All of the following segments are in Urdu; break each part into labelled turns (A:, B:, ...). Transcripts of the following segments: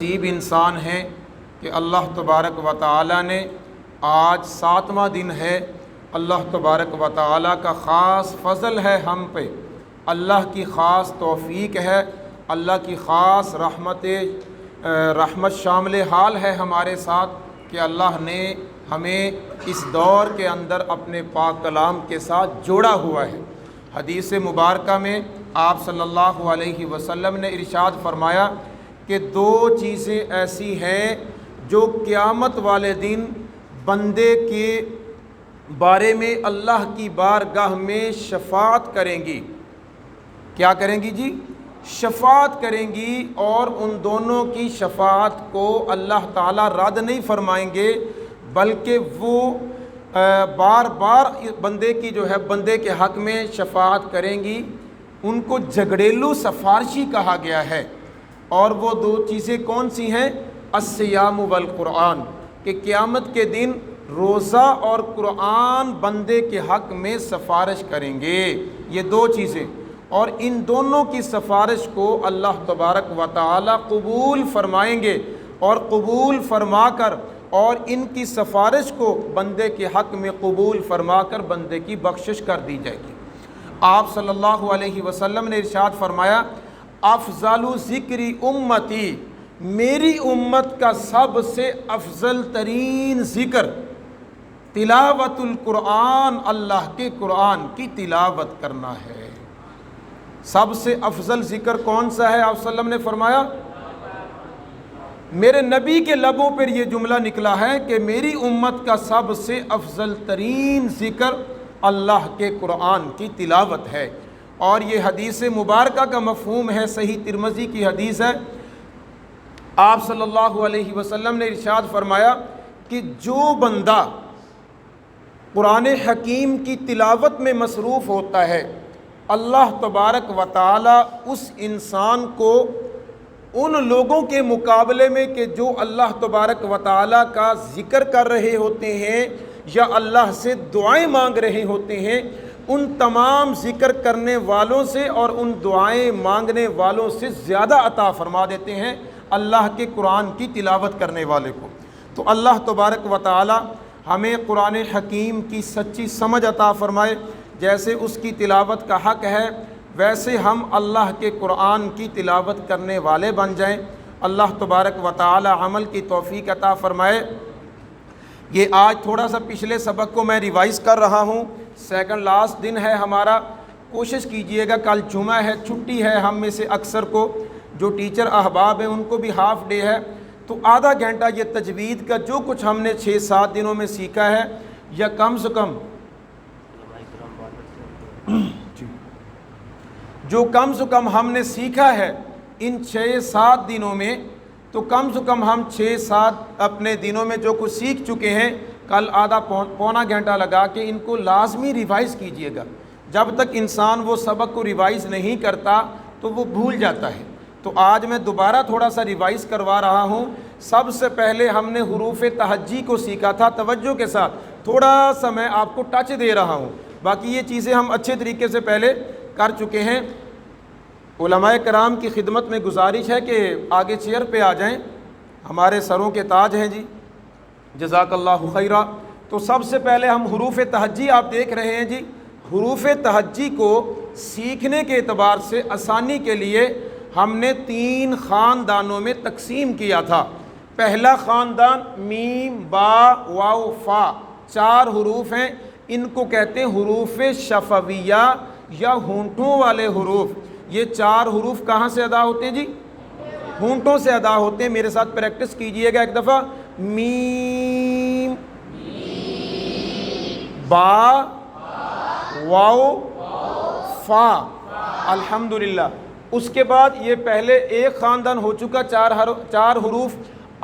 A: نصیب انسان ہیں کہ اللہ تبارک و تعالی نے آج 7واں دن ہے۔ اللہ تبارک و تعالی کا خاص فضل ہے ہم پہ، اللہ کی خاص توفیق ہے، اللہ کی خاص رحمت شامل حال ہے ہمارے ساتھ کہ اللہ نے ہمیں اس دور کے اندر اپنے پاک کلام کے ساتھ جوڑا ہوا ہے۔ حدیث مبارکہ میں آپ صلی اللہ علیہ وسلم نے ارشاد فرمایا کہ دو چیزیں ایسی ہیں جو قیامت والے دن بندے کے بارے میں اللہ کی بارگاہ میں شفاعت کریں گی۔ کیا کریں گی جی؟ شفاعت کریں گی، اور ان دونوں کی شفاعت کو اللہ تعالیٰ رد نہیں فرمائیں گے، بلکہ وہ بار بار بندے کی بندے کے حق میں شفاعت کریں گی۔ ان کو جھگڑیلو سفارشی کہا گیا ہے، اور وہ دو چیزیں کون سی ہیں؟ الصیام والقرآن، کہ قیامت کے دن روزہ اور قرآن بندے کے حق میں سفارش کریں گے، یہ دو چیزیں، اور ان دونوں کی سفارش کو اللہ تبارک و تعالی قبول فرمائیں گے، اور قبول فرما کر اور ان کی سفارش کو بندے کے حق میں قبول فرما کر بندے کی بخشش کر دی جائے گی۔ آپ صلی اللہ علیہ وسلم نے ارشاد فرمایا، افضل ذکری امتی، میری امت کا سب سے افضل ترین ذکر تلاوت القرآن، اللہ کے قرآن کی تلاوت کرنا ہے۔ سب سے افضل ذکر کون سا ہے؟ آپ صلی اللہ علیہ وسلم نے فرمایا، میرے نبی کے لبوں پر یہ جملہ نکلا ہے کہ میری امت کا سب سے افضل ترین ذکر اللہ کے قرآن کی تلاوت ہے۔ اور یہ حدیث مبارکہ کا مفہوم ہے، صحیح ترمذی کی حدیث ہے۔ آپ صلی اللہ علیہ وسلم نے ارشاد فرمایا کہ جو بندہ قرآن حکیم کی تلاوت میں مصروف ہوتا ہے، اللہ تبارک و تعالی اس انسان کو ان لوگوں کے مقابلے میں کہ جو اللہ تبارک و تعالی کا ذکر کر رہے ہوتے ہیں یا اللہ سے دعائیں مانگ رہے ہوتے ہیں، ان تمام ذکر کرنے والوں سے اور ان دعائیں مانگنے والوں سے زیادہ عطا فرما دیتے ہیں اللہ کے قرآن کی تلاوت کرنے والے کو۔ تو اللہ تبارک و تعالی ہمیں قرآن حکیم کی سچی سمجھ عطا فرمائے، جیسے اس کی تلاوت کا حق ہے ویسے ہم اللہ کے قرآن کی تلاوت کرنے والے بن جائیں۔ اللہ تبارک و تعالی عمل کی توفیق عطا فرمائے۔ یہ آج تھوڑا سا پچھلے سبق کو میں ریوائز کر رہا ہوں، سیکنڈ لاسٹ دن ہے ہمارا، کوشش کیجئے گا، کل جمعہ ہے، چھٹی ہے ہم میں سے اکثر کو، جو ٹیچر احباب ہیں ان کو بھی ہاف ڈے ہے، تو آدھا گھنٹہ یہ تجوید کا جو کچھ ہم نے 6-7 دنوں میں سیکھا ہے، یا کم سے کم ہم نے سیکھا ہے ان 6-7 دنوں میں، تو کم سے کم ہم 6-7 اپنے دنوں میں جو کچھ سیکھ چکے ہیں، کل آدھا پونا گھنٹہ لگا کے ان کو لازمی ریوائز کیجئے گا۔ جب تک انسان وہ سبق کو ریوائز نہیں کرتا تو وہ بھول جاتا ہے۔ تو آج میں دوبارہ تھوڑا سا ریوائز کروا رہا ہوں۔ سب سے پہلے ہم نے حروف تہجی کو سیکھا تھا، توجہ کے ساتھ تھوڑا سا میں آپ کو ٹچ دے رہا ہوں، باقی یہ چیزیں ہم اچھے طریقے سے پہلے کر چکے ہیں۔ علماء کرام کی خدمت میں گزارش ہے کہ آگے چیئر پہ آ جائیں، ہمارے سروں کے تاج ہیں جی، جزاک اللہ خیرہ۔ تو سب سے پہلے ہم حروف تہجی آپ دیکھ رہے ہیں جی، حروف تہجی کو سیکھنے کے اعتبار سے آسانی کے لیے ہم نے 3 خاندانوں میں تقسیم کیا تھا۔ پہلا خاندان میم با واو فا، 4 حروف ہیں، ان کو کہتے ہیں حروف شفویہ یا ہونٹوں والے حروف۔ یہ 4 حروف کہاں سے ادا ہوتے ہیں جی؟ ہونٹوں سے ادا ہوتے ہیں۔ میرے ساتھ پریکٹس کیجئے گا ایک دفعہ، میم با واو فا، الحمدللہ۔ اس کے بعد یہ پہلے ایک خاندان ہو چکا، 4 حروف،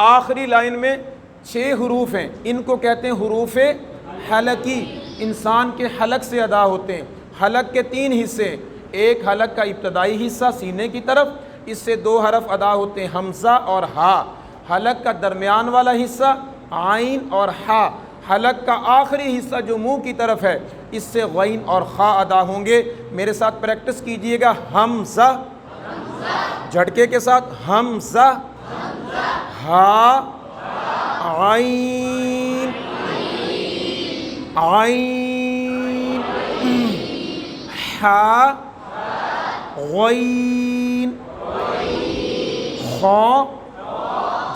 A: آخری لائن میں 6 حروف ہیں، ان کو کہتے ہیں حروف حلقی، انسان کے حلق سے ادا ہوتے ہیں۔ حلق کے 3 حصے ہیں، ایک حلق کا ابتدائی حصہ سینے کی طرف، اس سے 2 حرف ادا ہوتے ہیں، حمزہ اور ہا۔ حلق کا درمیان والا حصہ عین اور ہا۔ حلق کا آخری حصہ جو منہ کی طرف ہے، اس سے غین اور خا ادا ہوں گے۔ میرے ساتھ پریکٹس کیجئے گا، حمزہ، جھٹکے کے ساتھ حمزہ، ہا عین عین حا غین خا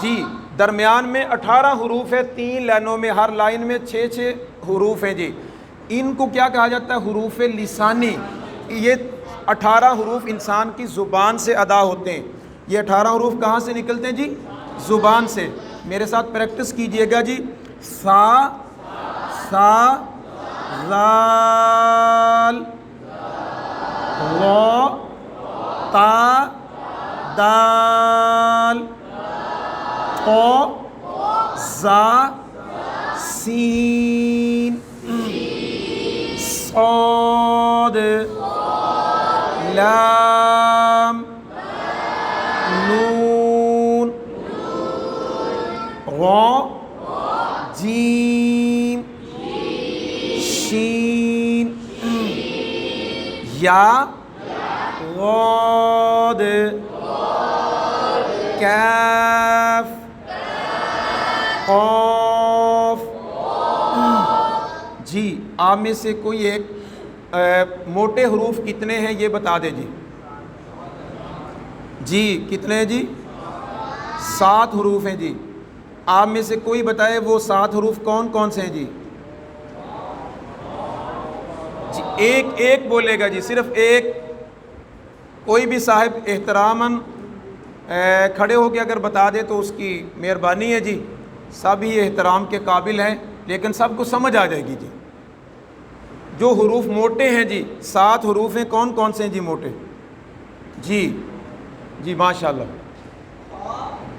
A: جی درمیان میں 18 حروف ہے، 3 لائنوں میں، ہر لائن میں 6 حروف ہیں جی. ان کو کیا کہا جاتا ہے؟ حروف لسانی. یہ 18 حروف انسان کی زبان سے ادا ہوتے ہیں. یہ 18 حروف کہاں سے نکلتے ہیں جی؟ زبان سے. میرے ساتھ پریکٹس کیجئے گا جی. سا سا زال را تا دال قا زا سین صاد لام نون را جیم شین یا غاد کاف قاف. جی آپ میں سے کوئی ایک موٹے حروف کتنے ہیں یہ بتا دے جی. جی کتنے ہیں جی؟ 7 حروف ہیں جی. آپ میں سے کوئی بتائے وہ 7 حروف کون کون سے ہیں جی؟ جی ایک بولے گا جی، صرف ایک. کوئی بھی صاحب احتراماً کھڑے ہو کے اگر بتا دے تو اس کی مہربانی ہے جی. سب ہی احترام کے قابل ہیں لیکن سب کو سمجھ آ جائے گی جی. جو حروف موٹے ہیں جی 7 حروف ہیں، کون کون سے ہیں جی موٹے؟ جی جی ماشاءاللہ.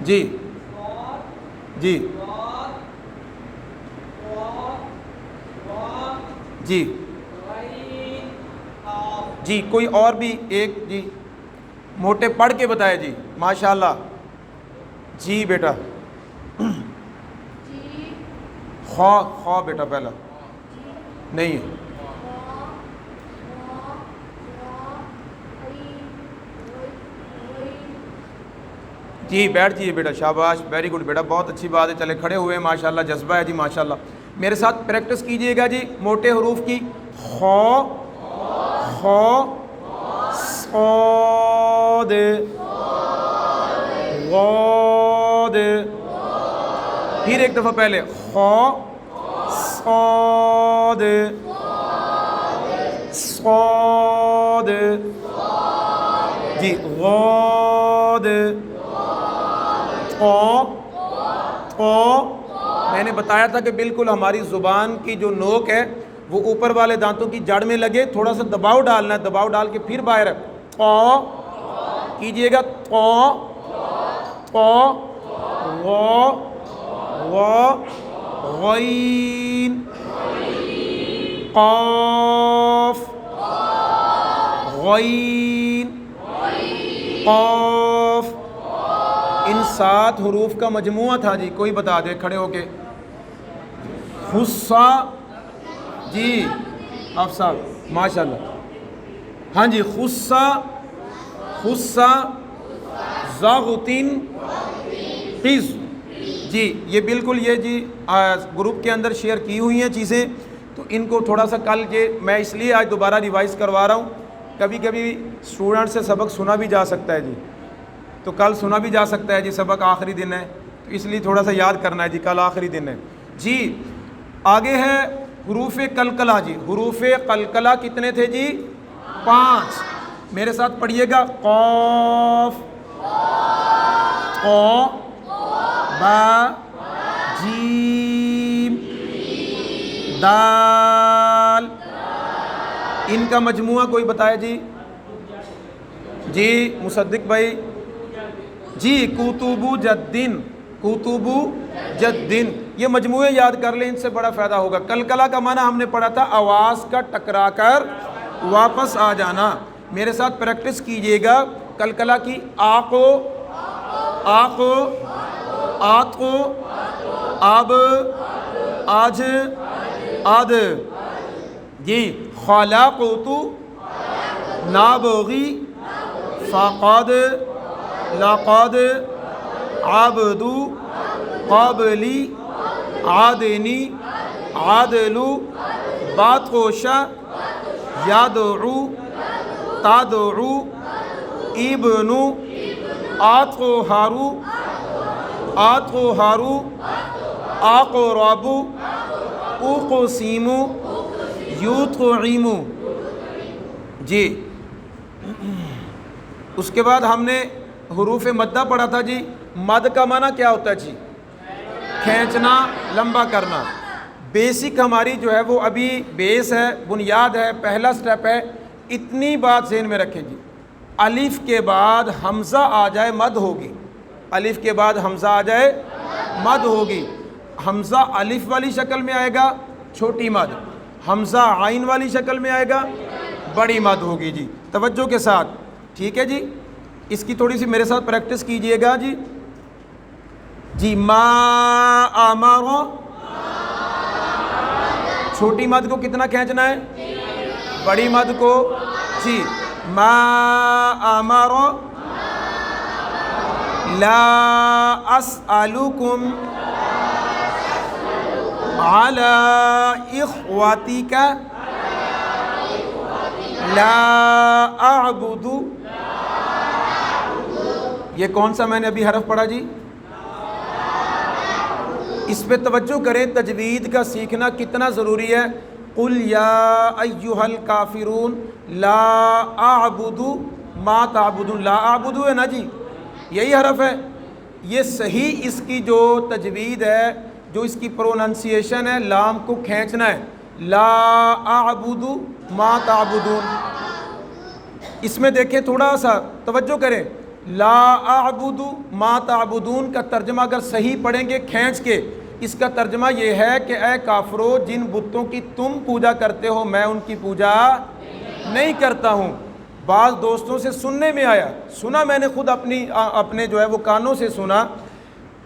A: جی جی جی جی کوئی اور بھی ایک جی موٹے پڑھ کے بتائے جی. ماشاءاللہ. جی بیٹا خواہ بیٹا پہلا نہیں ہے. جی بیٹھ جیے بیٹا، شاباش، ویری گڈ بیٹا، بہت اچھی بات ہے. چلے کھڑے ہوئے ہیں ماشاءاللہ، جذبہ ہے جی ماشاءاللہ. میرے ساتھ پریکٹس کیجئے گا جی موٹے حروف کی. خا صاد غاد. پھر ایک دفعہ پہلے خا صاد صاد جی غاد قا. میں نے بتایا تھا کہ بالکل ہماری زبان کی جو نوک ہے وہ اوپر والے دانتوں کی جڑ میں لگے، تھوڑا سا دباؤ ڈالنا ہے، دباؤ ڈال کے پھر باہر قا کیجئے گا. قا غا غا غین قاف غین قاف. ان 7 حروف کا مجموعہ تھا جی. کوئی بتا دے کھڑے ہو کے. خصا جی آپ صاحب ماشاءاللہ. ہاں جی خصا زاغتن قز. جی یہ بالکل یہ جی گروپ کے اندر شیئر کی ہوئی ہیں چیزیں، تو ان کو تھوڑا سا کل کے میں اس لیے آج دوبارہ ریوائز کروا رہا ہوں. کبھی کبھی اسٹوڈنٹ سے سبق سنا بھی جا سکتا ہے جی، تو کل سنا بھی جا سکتا ہے جی. سبق آخری دن ہے تو اس لیے تھوڑا سا یاد کرنا ہے جی، کل آخری دن ہے جی. آگے ہے حروف قلقلہ جی. حروف قلقلہ کتنے تھے جی؟ 5. میرے ساتھ پڑھیے گا. قاف قا با جیم دال. ان کا مجموعہ کوئی بتائے جی. جی مصدق بھائی. جی کتب جدن یہ مجموعے یاد کر لیں، ان سے بڑا فائدہ ہوگا. قلقلہ کا معنی ہم نے پڑھا تھا آواز کا ٹکرا کر واپس آ جانا. میرے ساتھ پریکٹس کیجئے گا قلقلہ کی. آقو آقو آتو اب آج آد. جی خلاقتو نابغی فقد لقد عبدو، قابلی، عادنی، عادلو، باتخوشا، یادعو، تادعو، ابنو، آتخوہارو، آتخوہارو، آقربو، اقسیمو، یطعمو۔ جی اس کے بعد ہم نے حروف مدہ پڑھا تھا جی۔ مد کا معنی کیا ہوتا ہے جی؟ کھینچنا، لمبا کرنا۔ بیسک ہماری جو ہے وہ ابھی بیس ہے، بنیاد ہے، پہلا سٹیپ ہے۔ اتنی بات ذہن میں رکھیں جی، الف کے بعد حمزہ آ جائے مد ہوگی، الف کے بعد حمزہ آ جائے مد ہوگی۔ حمزہ الف والی شکل میں آئے گا چھوٹی مد، حمزہ عین والی شکل میں آئے گا بڑی مد ہوگی جی۔ توجہ کے ساتھ، ٹھیک ہے جی؟ اس کی تھوڑی سی میرے ساتھ پریکٹس کیجئے گا جی۔ جی ما امر، چھوٹی مد کو کتنا کھینچنا ہے؟ بڑی مد کو جی ما امر لا اسألکم علی اخوتک لا اعبد۔ یہ کون سا میں نے ابھی حرف پڑھا جی؟ اس پہ توجہ کریں، تجوید کا سیکھنا کتنا ضروری ہے۔ قل یا ایھا الکافرون لا اعبد ما تعبدون، لا اعبد ہے نا جی، یہی حرف ہے۔ یہ صحیح اس کی جو تجوید ہے، جو اس کی پروننسیشن ہے، لام کو کھینچنا ہے، لا اعبد ما تعبدون۔ اس میں دیکھیں تھوڑا سا توجہ کریں، لا اعبد ما تعبدون کا ترجمہ اگر صحیح پڑھیں گے کھینچ کے، اس کا ترجمہ یہ ہے کہ اے کافرو، جن بتوں کی تم پوجا کرتے ہو میں ان کی پوجا نہیں کرتا ہوں۔ بعض دوستوں سے سننے میں آیا، سنا میں نے خود اپنے جو ہے وہ کانوں سے سنا،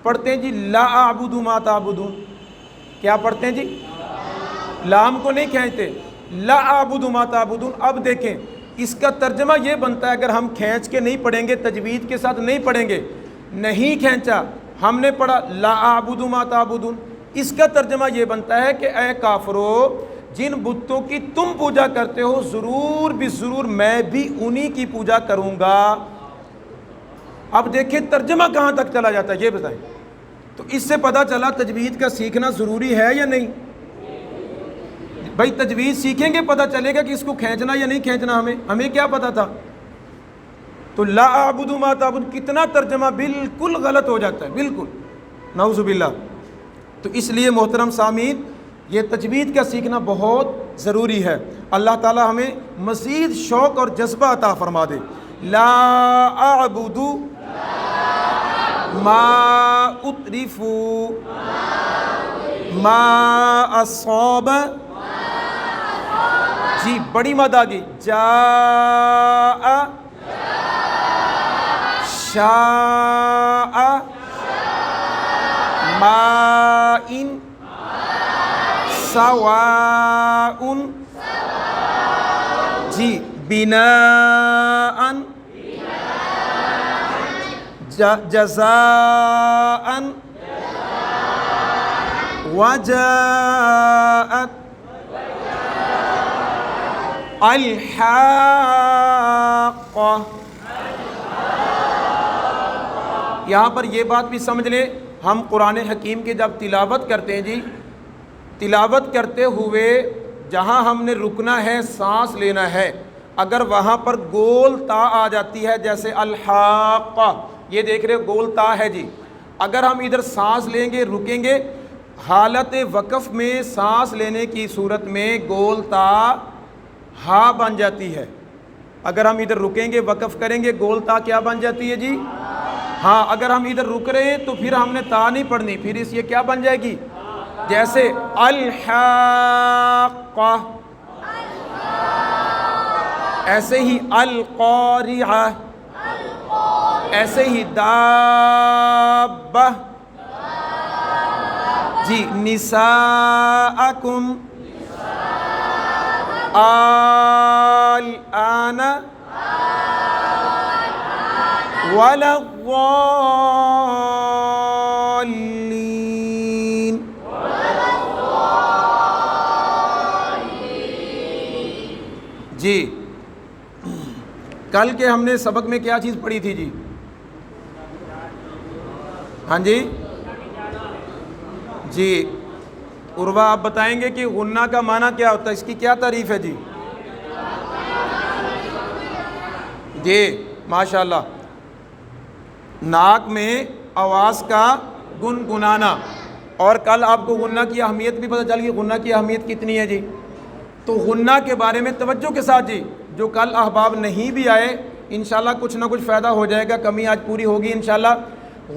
A: پڑھتے ہیں جی لا اعبد ما تعبدون۔ کیا پڑھتے ہیں جی؟ لام کو نہیں کھینچتے، لا اعبد ما تعبدون۔ اب دیکھیں اس کا ترجمہ یہ بنتا ہے، اگر ہم کھینچ کے نہیں پڑھیں گے، تجوید کے ساتھ نہیں پڑھیں گے، نہیں کھینچا، ہم نے پڑھا لا اعبد ما تعبدون، اس کا ترجمہ یہ بنتا ہے کہ اے کافرو، جن بتوں کی تم پوجا کرتے ہو ضرور بھی ضرور میں بھی انہی کی پوجا کروں گا۔ اب دیکھیں ترجمہ کہاں تک چلا جاتا ہے یہ بتائیں۔ تو اس سے پتہ چلا تجوید کا سیکھنا ضروری ہے یا نہیں؟ بھائی تجوید سیکھیں گے پتہ چلے گا کہ اس کو کھینچنا یا نہیں کھینچنا، ہمیں کیا پتہ تھا؟ تو لا اعبد ما تعبد کتنا ترجمہ بالکل غلط ہو جاتا ہے، بالکل، نعوذ باللہ۔ تو اس لیے محترم سامعین، یہ تجوید کا سیکھنا بہت ضروری ہے۔ اللہ تعالی ہمیں مزید شوق اور جذبہ عطا فرما دے۔ لا اعبد ما اطرف ما اصاب، جی بڑی مد آ گئی، جاء، شاء، ماء، سواء، جی بناء، جزاء، وجاءت، الحاقہ۔ یہاں پر یہ بات بھی سمجھ لیں، ہم قرآن حکیم کی جب تلاوت کرتے ہیں جی، تلاوت کرتے ہوئے جہاں ہم نے رکنا ہے، سانس لینا ہے، اگر وہاں پر گول تا آ جاتی ہے، جیسے الحاقہ، یہ دیکھ رہے گول تا ہے جی، اگر ہم ادھر سانس لیں گے، رکیں گے، حالت وقف میں سانس لینے کی صورت میں گول تا ہا بن جاتی ہے۔ اگر ہم ادھر رکیں گے، وقف کریں گے، گول تا کیا بن جاتی ہے جی؟ ہاں، اگر ہم ادھر رک رہے ہیں تو پھر ہم نے تا نہیں پڑھنی، پھر اس یہ کیا بن جائے گی؟ جیسے الحاقہ، ایسے ہی القارعہ، ایسے ہی دابہ، جی نساءکم الآن ولا الضالین۔ جی کل کے ہم نے سبق میں کیا چیز پڑھی تھی جی؟ ہاں جی جی عروہ آپ بتائیں گے کہ غنہ کا معنی کیا ہوتا ہے، اس کی کیا تعریف ہے جی؟ جی ماشاءاللہ، ناک میں آواز کا گنگنانا۔ اور کل آپ کو غنہ کی اہمیت بھی پتہ چل گئی، غنہ کی اہمیت کتنی ہے جی؟ تو غنہ کے بارے میں توجہ کے ساتھ جی، جو کل احباب نہیں بھی آئے انشاءاللہ کچھ نہ کچھ فائدہ ہو جائے گا، کمی آج پوری ہوگی انشاءاللہ۔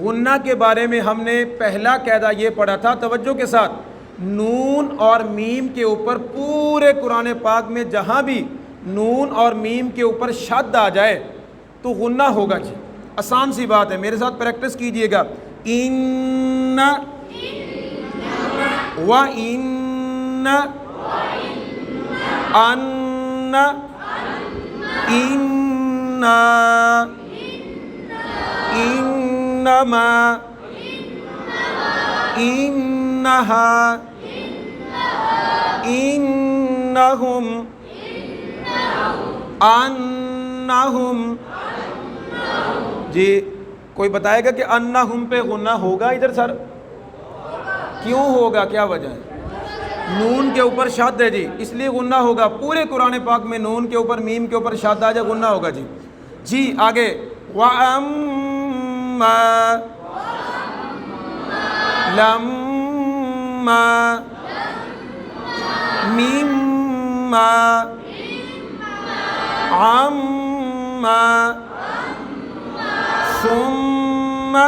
A: غنہ کے بارے میں ہم نے پہلا قاعدہ یہ پڑھا تھا، توجہ کے ساتھ، نون اور میم کے اوپر پورے قرآن پاک میں جہاں بھی نون اور میم کے اوپر شد آ جائے تو غنہ ہوگا جی۔ آسان سی بات ہے، میرے ساتھ پریکٹس کیجئے گا۔ ان و ان، ان، اننا، انما، انہا، انہم، انہم۔ جی کوئی بتائے گا کہ انہم پہ غنہ ہوگا ادھر سر؟ کیوں ہوگا، کیا وجہ ہے؟ نون کے اوپر شد ہے جی، اس لیے غنہ ہوگا۔ پورے قرآن پاک میں نون کے اوپر میم کے اوپر شد آ جائے غنہ ہوگا جی۔ جی آگے، وَأَمَّا، لَمَّا، مِمَّا، عَمَّا، ثُمَّ۔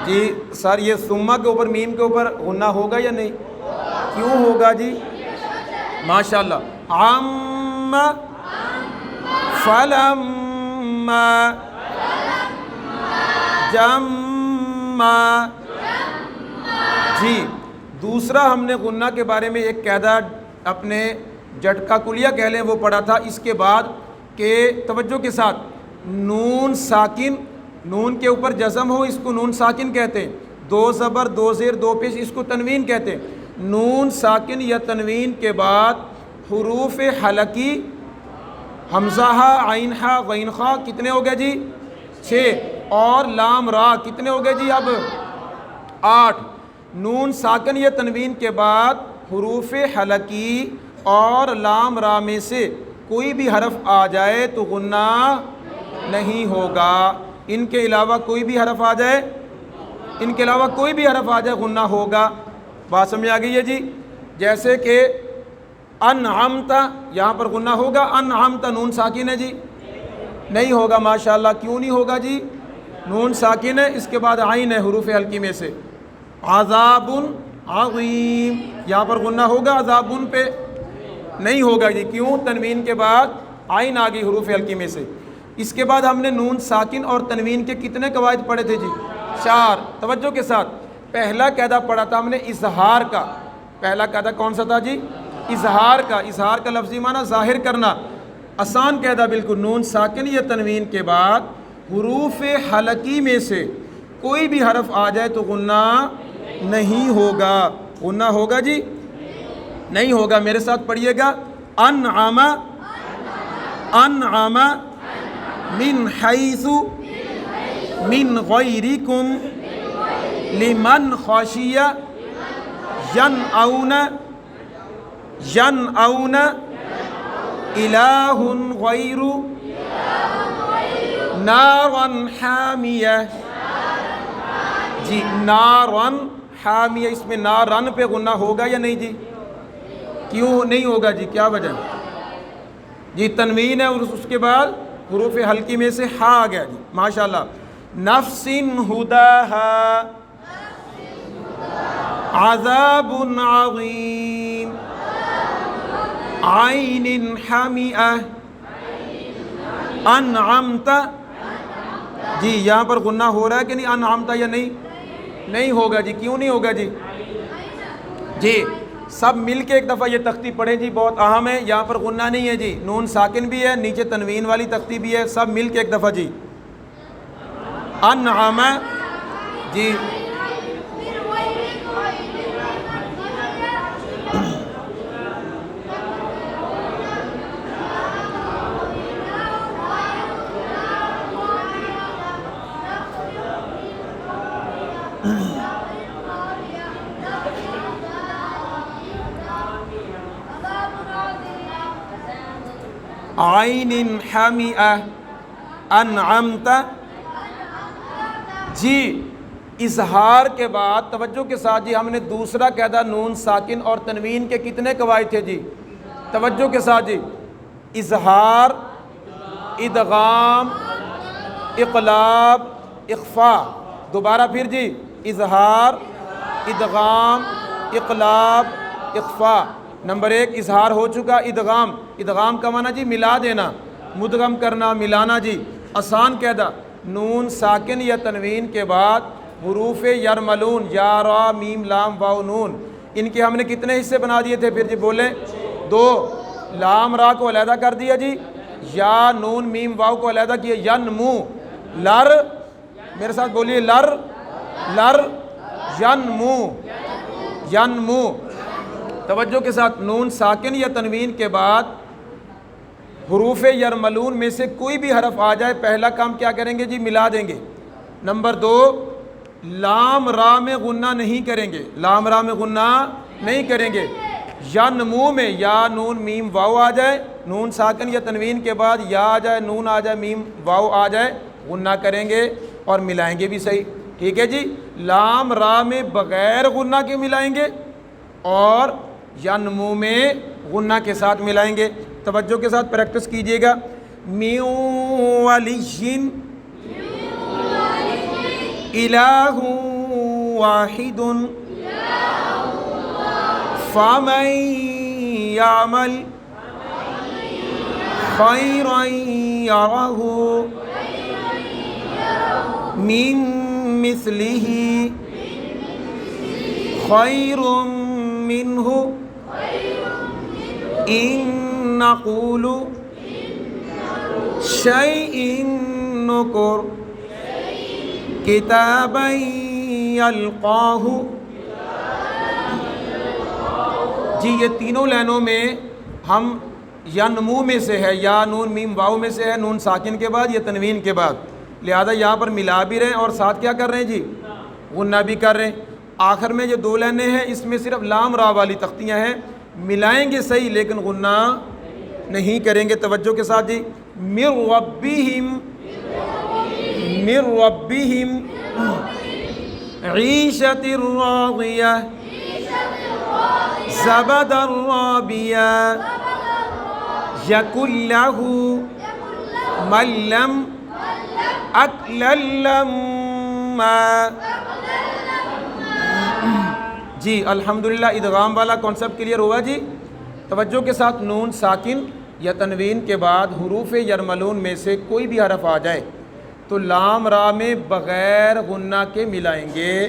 A: جی سر یہ ثم کے اوپر میم کے اوپر غنہ ہوگا یا نہیں؟ کیوں ہوگا جی؟ ماشاءاللہ۔ عَمَّ، فَلَمَّا، جَمَّا۔ جی دوسرا ہم نے غنہ کے بارے میں ایک قاعدہ اپنے جھٹکا کلیہ کہہ لیں وہ پڑھا تھا، اس کے بعد کہ توجہ کے ساتھ، نون ساکن، نون کے اوپر جزم ہو اس کو نون ساکن کہتے ہیں، دو زبر دو زیر دو پیش اس کو تنوین کہتے ہیں۔ نون ساکن یا تنوین کے بعد حروف حلقی حمزہ عین ہا غین خا کتنے ہو گئے جی؟ 6، اور لام را کتنے ہو گئے جی اب؟ 8۔ نون ساکن یا تنوین کے بعد حروف حلقی اور لام را میں سے کوئی بھی حرف آ جائے تو غنہ نہیں ہوگا۔ ان کے علاوہ کوئی بھی حرف آ جائے، ان کے علاوہ کوئی بھی حرف آ جائے غنہ ہوگا۔ بات سمجھ آ گئی ہے جی؟ جیسے کہ انعمت، یہاں پر غنہ ہوگا، انعمت نون ساکن ہے جی؟ نہیں ہوگا ماشاءاللہ۔ کیوں نہیں ہوگا جی؟ نون ساکن ہے، اس کے بعد عین ہے حروف حلقی میں سے۔ عذاب عظیم، یہاں پر غنہ ہوگا عذاب پہ؟ نہیں ہوگا جی، کیوں؟ تنوین کے بعد عین آ گئی حروف حلقی میں سے۔ اس کے بعد ہم نے نون ساکن اور تنوین کے کتنے قواعد پڑھے تھے جی؟ 4۔ توجہ کے ساتھ، پہلا قاعدہ پڑھا تھا ہم نے اظہار کا۔ پہلا قاعدہ کون سا تھا جی؟ اظہار کا۔ اظہار کا لفظی معنی ظاہر کرنا، آسان قاعدہ بالکل۔ نون ساکن یا تنوین کے بعد حروف حلقی میں سے کوئی بھی حرف آ جائے تو غنہ نہیں ہوگا۔ غنہ ہوگا جی؟ نہیں ہوگا۔ میرے ساتھ پڑھیے گا، انعم، انعم، من حیث، من غیرکم، لمن خشی، ینعون، ینعون، الہ غیر، نارا حامیہ۔ جی نارا حامیہ، اس میں نارن پہ غنہ ہوگا یا نہیں جی؟ کیوں نہیں ہوگا جی؟ کیا وجہ؟ جی تنوین ہے اور اس کے بعد حروف حلقی میں سے ہا آ گیا جی، ماشاءاللہ۔ نفس ہداہا، عذاب عظیم، عین حمیہ، انعمت۔ جی یہاں پر غنہ ہو رہا ہے کہ نہیں انعمت یا نہیں؟ نہیں ہوگا جی، کیوں نہیں ہوگا جی؟ جی سب مل کے ایک دفعہ یہ تختی پڑھیں جی، بہت اہم ہے۔ یہاں پر غنہ نہیں ہے جی، نون ساکن بھی ہے، نیچے تنوین والی تختی بھی ہے، سب مل کے ایک دفعہ جی۔ انعم، جی عین حمیئہ انعمت. جی اظہار کے بعد توجہ کے ساتھ جی ہم نے دوسرا قاعدہ نون ساکن اور تنوین کے کتنے قواعد تھے جی؟ توجہ کے ساتھ جی اظہار، ادغام، اقلاب، اخفاء. دوبارہ پھر جی اظہار، ادغام، اقلاب، اخفاء. نمبر 1 اظہار ہو چکا. ادغام، ادغام کا معنی جی ملا دینا، مدغم کرنا، ملانا. جی آسان قاعدہ نون ساکن یا تنوین کے بعد حروف یرملون یا را میم لام واو نون، ان کے ہم نے کتنے حصے بنا دیے تھے؟ پھر جی بولیں 2. لام را کو علیحدہ کر دیا جی، یا نون میم واو کو علیحدہ کیا. ینمو، لر، میرے ساتھ بولیے لر، لر، ینمو، ینمو. توجہ کے ساتھ نون ساکن یا تنوین کے بعد حروف یرملون میں سے کوئی بھی حرف آ جائے، پہلا کام کیا کریں گے جی؟ ملا دیں گے. نمبر 2 لام را میں غنہ نہیں کریں گے، لام را میں غنہ نہیں کریں گے. ینمو میں یا نون میم واو آ جائے، نون ساکن یا تنوین کے بعد یا آ جائے، نون آ جائے، میم واو آ جائے، غنہ کریں گے اور ملائیں گے بھی صحیح. ٹھیک ہے جی. لام را میں بغیر غنہ کے ملائیں گے اور ینمو میں غنہ کے ساتھ ملائیں گے. توجہ کے ساتھ پریکٹس کیجئے گا. من ولی الہ واحد فمن یعمل خیرا یرہ من مثلہ خیر منہ ان نقول شیء نکر کتابا یلقاہ. جی یہ تینوں لائنوں میں ہم ینمو میں سے ہے، یا نون میم واو میں سے ہے، نون ساکن کے بعد یا تنوین کے بعد، لہذا یہاں پر ملا بھی رہے ہیں اور ساتھ کیا کر رہے ہیں جی؟ غنہ بھی کر رہے ہیں. آخر میں جو 2 لائنیں ہیں اس میں صرف لام را والی تختیاں ہیں، ملائیں گے صحیح لیکن غنہ نہیں کریں گے. توجہ کے ساتھ جی من ربہم، من ربہم عیشۃ راضیہ زبد رابیہ یکن لہ من لم اکل لما. جی الحمدللہ ادغام والا کانسیپٹ کلیئر ہوا جی. توجہ کے ساتھ نون ساکن یا تنوین کے بعد حروف یرملون میں سے کوئی بھی حرف آ جائے تو لام را میں بغیر غنہ کے ملائیں گے،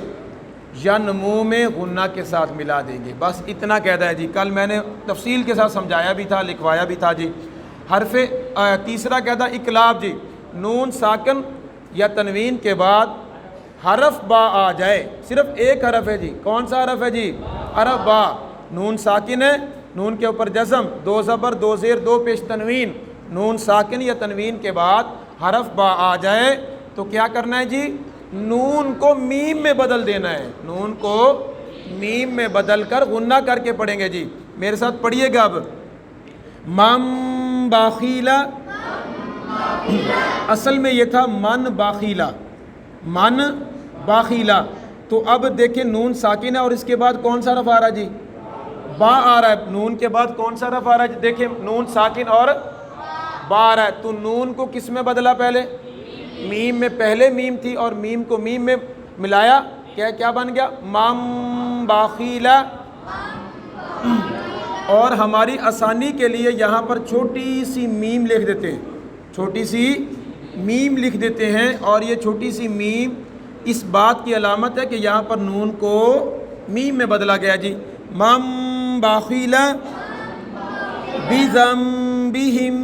A: ینمو میں غنہ کے ساتھ ملا دیں گے. بس اتنا قاعدہ ہے جی. کل میں نے تفصیل کے ساتھ سمجھایا بھی تھا، لکھوایا بھی تھا جی. حرف تیسرا قاعدہ اقلاب. جی نون ساکن یا تنوین کے بعد حرف با آ جائے، صرف ایک حرف ہے جی. کون سا حرف ہے جی؟ حرف با. نون ساکن ہے، نون کے اوپر جزم، 2 زبر 2 زیر 2 پیش تنوین. نون ساکن یا تنوین کے بعد حرف با آ جائے تو کیا کرنا ہے جی؟ نون کو میم میں بدل دینا ہے، نون کو میم میں بدل کر غنہ کر کے پڑھیں گے جی. میرے ساتھ پڑھیے گا اب. من باخیلا، اصل میں یہ تھا من باخیلا، من باخیلا. تو اب دیکھیں نون ساکن ہے اور اس کے بعد کون سا حرف آ رہا ہے جی؟ با آ رہا ہے. نون کے بعد کون سا حرف آ رہا ہے جی؟ دیکھیں نون ساکن اور با آ رہا ہے تو نون کو کس میں بدلا؟ پہلے میم میں. پہلے میم تھی اور میم کو میم میں ملایا، کیا بن گیا؟ مم باخیلا. اور ہماری آسانی کے لیے یہاں پر چھوٹی سی میم لکھ دیتے ہیں، چھوٹی سی میم لکھ دیتے ہیں. اور یہ چھوٹی سی میم اس بات کی علامت ہے کہ یہاں پر نون کو میم میں بدلا گیا جی. مم باخیلا بذنبہم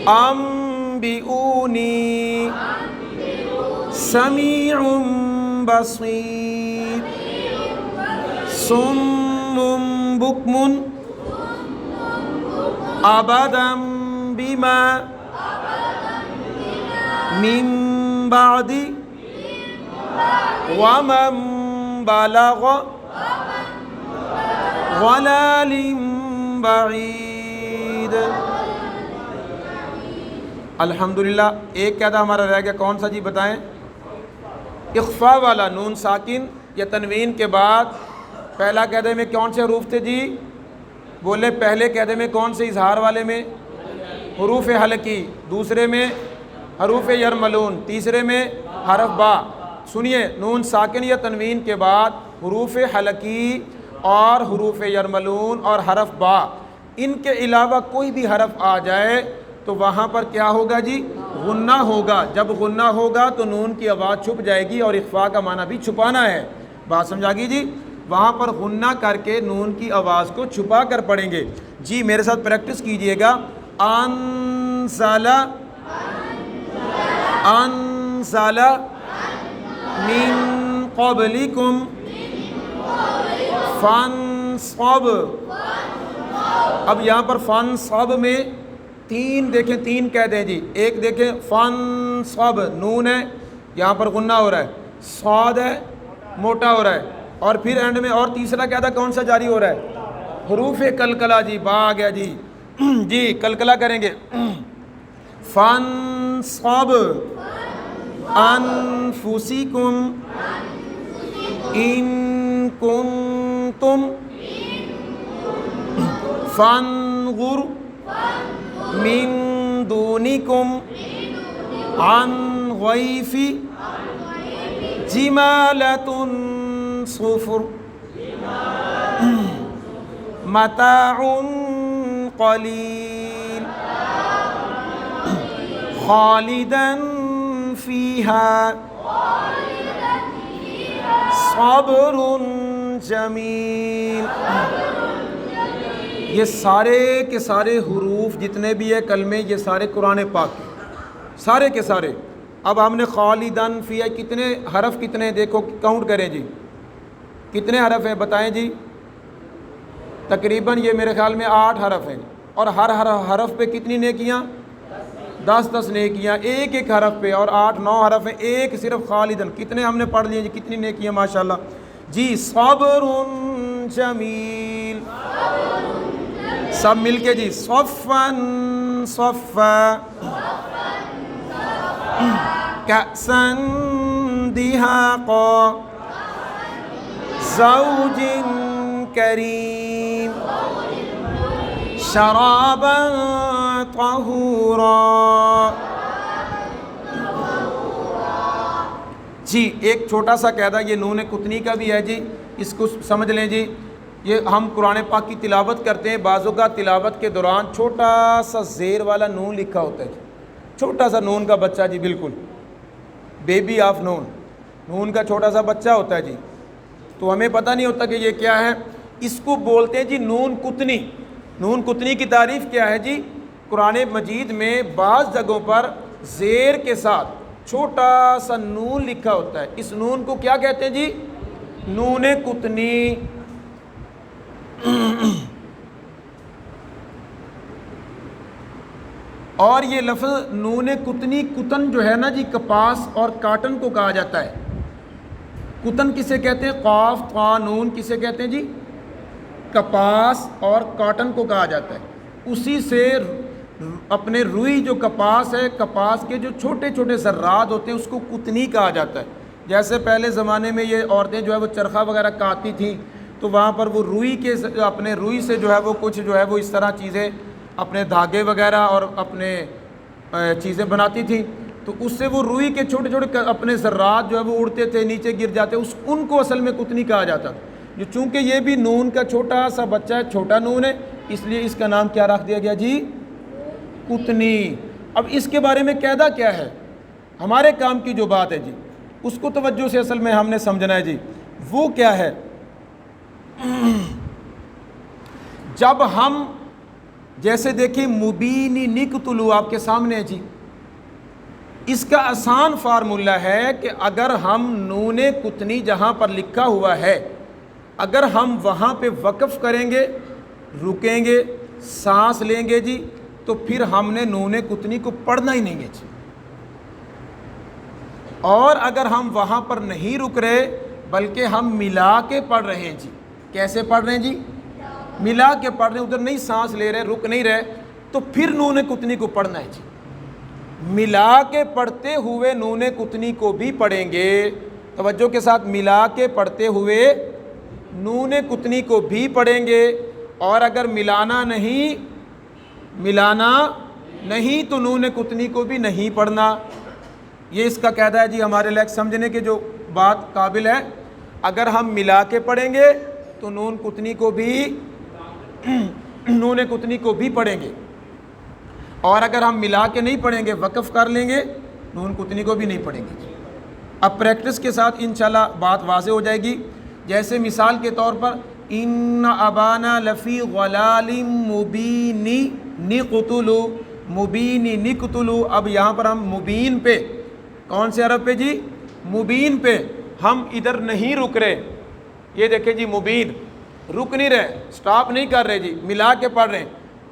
A: انبئونی سمیع بصیر صم بکم ابدا بما من بعد ومن بلغ ضلال بعید۔ الحمدللہ ایک قاعدہ ہمارا رہ گیا، کون سا جی بتائیں؟ اخفاء والا، نون ساکن یا تنوین کے بعد پہلا قاعدے میں کون سے حروف تھے جی؟ بولے پہلے قاعدے میں کون سے؟ اظہار والے میں حروف حلقی، دوسرے میں حروف یرملون، تیسرے میں حرف با۔ سنیے، نون ساکن یا تنوین کے بعد حروف حلقی اور حروف یرملون اور حرف با، ان کے علاوہ کوئی بھی حرف آ جائے تو وہاں پر کیا ہوگا جی؟ غنہ ہوگا۔ جب غنہ ہوگا تو نون کی آواز چھپ جائے گی، اور اخفاء کا معنی بھی چھپانا ہے۔ بات سمجھا گی جی؟ وہاں پر غنہ کر کے نون کی آواز کو چھپا کر پڑھیں گے جی۔ میرے ساتھ پریکٹس کیجئے گا۔ انزل، انزل من قبلکم فانصب۔ اب یہاں پر فانصب میں تین دیکھیں، تین قید ہیں جی۔ ایک دیکھیں فانصب، نون ہے یہاں پر غنہ ہو رہا ہے، صاد ہے موٹا ہو رہا ہے، اور پھر اینڈ میں اور تیسرا قاعدہ کون سا جاری ہو رہا ہے؟ حروف کلکلہ جی۔ با آ گیا جی، جی کلکلہ کریں گے۔ فانصب انفسکم ان کنتم فانظر من دونکم عن غیف جمالۃ صفر متاع قلیل خالدا فیہا صبر جمیل۔ یہ سارے کے سارے حروف جتنے بھی ہے کلمے، یہ سارے قرآن پاک کے سارے کے سارے۔ اب ہم نے خالدن فیہا، کتنے حرف کتنے دیکھو کاؤنٹ کریں جی، کتنے حرف ہیں بتائیں جی؟ تقریباً یہ میرے خیال میں 8 حرف ہیں، اور ہر حرف پہ کتنی نیکیاں؟ 10 نیکیاں ایک ایک حرف پہ، اور 8-9 حرف ہیں، ایک صرف خالدن کتنے ہم نے پڑھ لیے جی؟ کتنی نیکیاں ماشاءاللہ جی۔ صبر جمیل، سب مل کے جی۔ صفاً صفا کأساً دہاقا زوج کریم شرابا طہورا۔ جی ایک چھوٹا سا قاعدہ یہ نون کتنی کا بھی ہے جی، اس کو سمجھ لیں جی۔ یہ ہم قرآن پاک کی تلاوت کرتے ہیں، بعضوں کا تلاوت کے دوران چھوٹا سا زیر والا نون لکھا ہوتا ہے جی، چھوٹا سا نون کا بچہ جی، بالکل بیبی آف نون، نون کا چھوٹا سا بچہ ہوتا ہے جی، تو ہمیں پتہ نہیں ہوتا کہ یہ کیا ہے۔ اس کو بولتے ہیں جی نون کتنی۔ نون کتنی کی تعریف کیا ہے جی؟ قرآن مجید میں بعض جگہوں پر زیر کے ساتھ چھوٹا سا نون لکھا ہوتا ہے، اس نون کو کیا کہتے ہیں جی؟ نون کتنی۔ اور یہ لفظ نون کتنی، کتن جو ہے نا جی، کپاس اور کاٹن کو کہا جاتا ہے۔ کتن کسے کہتے ہیں؟ قاف طا نون کسے کہتے ہیں جی؟ کپاس اور کاٹن کو کہا جاتا ہے۔ اسی سے اپنے روئی جو کپاس ہے، کپاس کے جو چھوٹے چھوٹے ذرات ہوتے ہیں اس کو کتنی کہا جاتا ہے۔ جیسے پہلے زمانے میں یہ عورتیں جو ہے وہ چرخہ وغیرہ کاٹتی تھیں، تو وہاں پر وہ روئی کے اپنے روئی سے جو ہے وہ کچھ جو ہے وہ اس طرح چیزیں اپنے دھاگے وغیرہ اور اپنے چیزیں بناتی تھیں، تو اس سے وہ روئی کے چھوٹے چھوٹے اپنے ذرات جو ہے وہ اڑتے تھے، نیچے گر جاتے، ان کو اصل میں کتنی کہا جاتا تھا۔ جو چونکہ یہ بھی نون کا چھوٹا سا بچہ ہے، چھوٹا نون ہے، اس لیے اس کا نام کیا رکھ دیا گیا جی؟ کتنی۔ اب اس کے بارے میں قاعدہ کیا ہے؟ ہمارے کام کی جو بات ہے جی، اس کو توجہ سے اصل میں ہم نے سمجھنا ہے جی۔ وہ کیا ہے؟ جب ہم جیسے دیکھیں مبینی نقتلو آپ کے سامنے ہے جی، اس کا آسان فارمولہ ہے کہ اگر ہم نون کتنی جہاں پر لکھا ہوا ہے، اگر ہم وہاں پہ وقف کریں گے، رکیں گے، سانس لیں گے جی، تو پھر ہم نے نون کتنی کو پڑھنا ہی نہیں ہے جی۔ اور اگر ہم وہاں پر نہیں رک رہے بلکہ ہم ملا کے پڑھ رہے ہیں جی، کیسے پڑھ رہے ہیں جی؟ ملا کے پڑھ رہے ہیں، ادھر نہیں سانس لے رہے، رک نہیں رہے، تو پھر نون کتنی کو پڑھنا ہے جی، ملا کے پڑھتے ہوئے نون کتنی کو بھی پڑھیں گے، توجہ کے ساتھ، ملا کے پڑھتے ہوئے نون کتنی کو بھی پڑھیں گے، اور اگر ملانا نہیں تو نون کتنی کو بھی نہیں پڑھنا۔ یہ اس کا قاعدہ ہے جی، ہمارے لیے سمجھنے کے جو بات قابل ہے، اگر ہم ملا کے پڑھیں گے تو نون کتنی کو بھی پڑھیں گے، اور اگر ہم ملا کے نہیں پڑھیں گے، وقف کر لیں گے، نون کتنی کو بھی نہیں پڑھیں گے۔ اب پریکٹس کے ساتھ انشاءاللہ بات واضح ہو جائے گی۔ جیسے مثال کے طور پر ان ابانا لفی غلال مبین نقتلوا، مبین نقتلوا، اب یہاں پر ہم مبین پہ، کون سے حرف پہ جی؟ مبین پہ ہم ادھر نہیں رک رہے، یہ دیکھیں جی، مبین، رک نہیں رہے، سٹاپ نہیں کر رہے جی، ملا کے پڑھ رہے ہیں،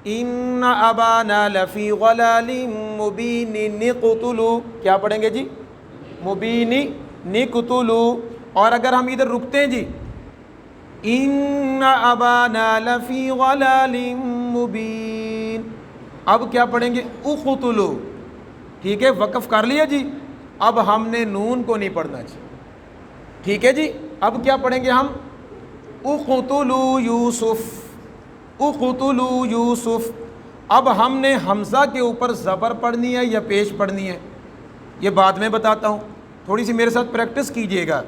A: ان ابانا لفی غلال مبین نقتلوا، کیا پڑھیں گے جی؟ مبین نقتلوا۔ اور اگر ہم ادھر رکتے ہیں جی، ان ابانا لفی غلال مبین، اب کیا پڑھیں گے؟ اقتلوا، ٹھیک ہے، وقف کر لیا جی، اب ہم نے نون کو نہیں پڑھنا جی، ٹھیک ہے جی، اب کیا پڑھیں گے ہم؟ اقتلوا یوسف، اقتلوا یوسف۔ اب ہم نے حمزہ کے اوپر زبر پڑھنی ہے یا پیش پڑھنی ہے، یہ بعد میں بتاتا ہوں، تھوڑی سی میرے ساتھ پریکٹس کیجئے گا۔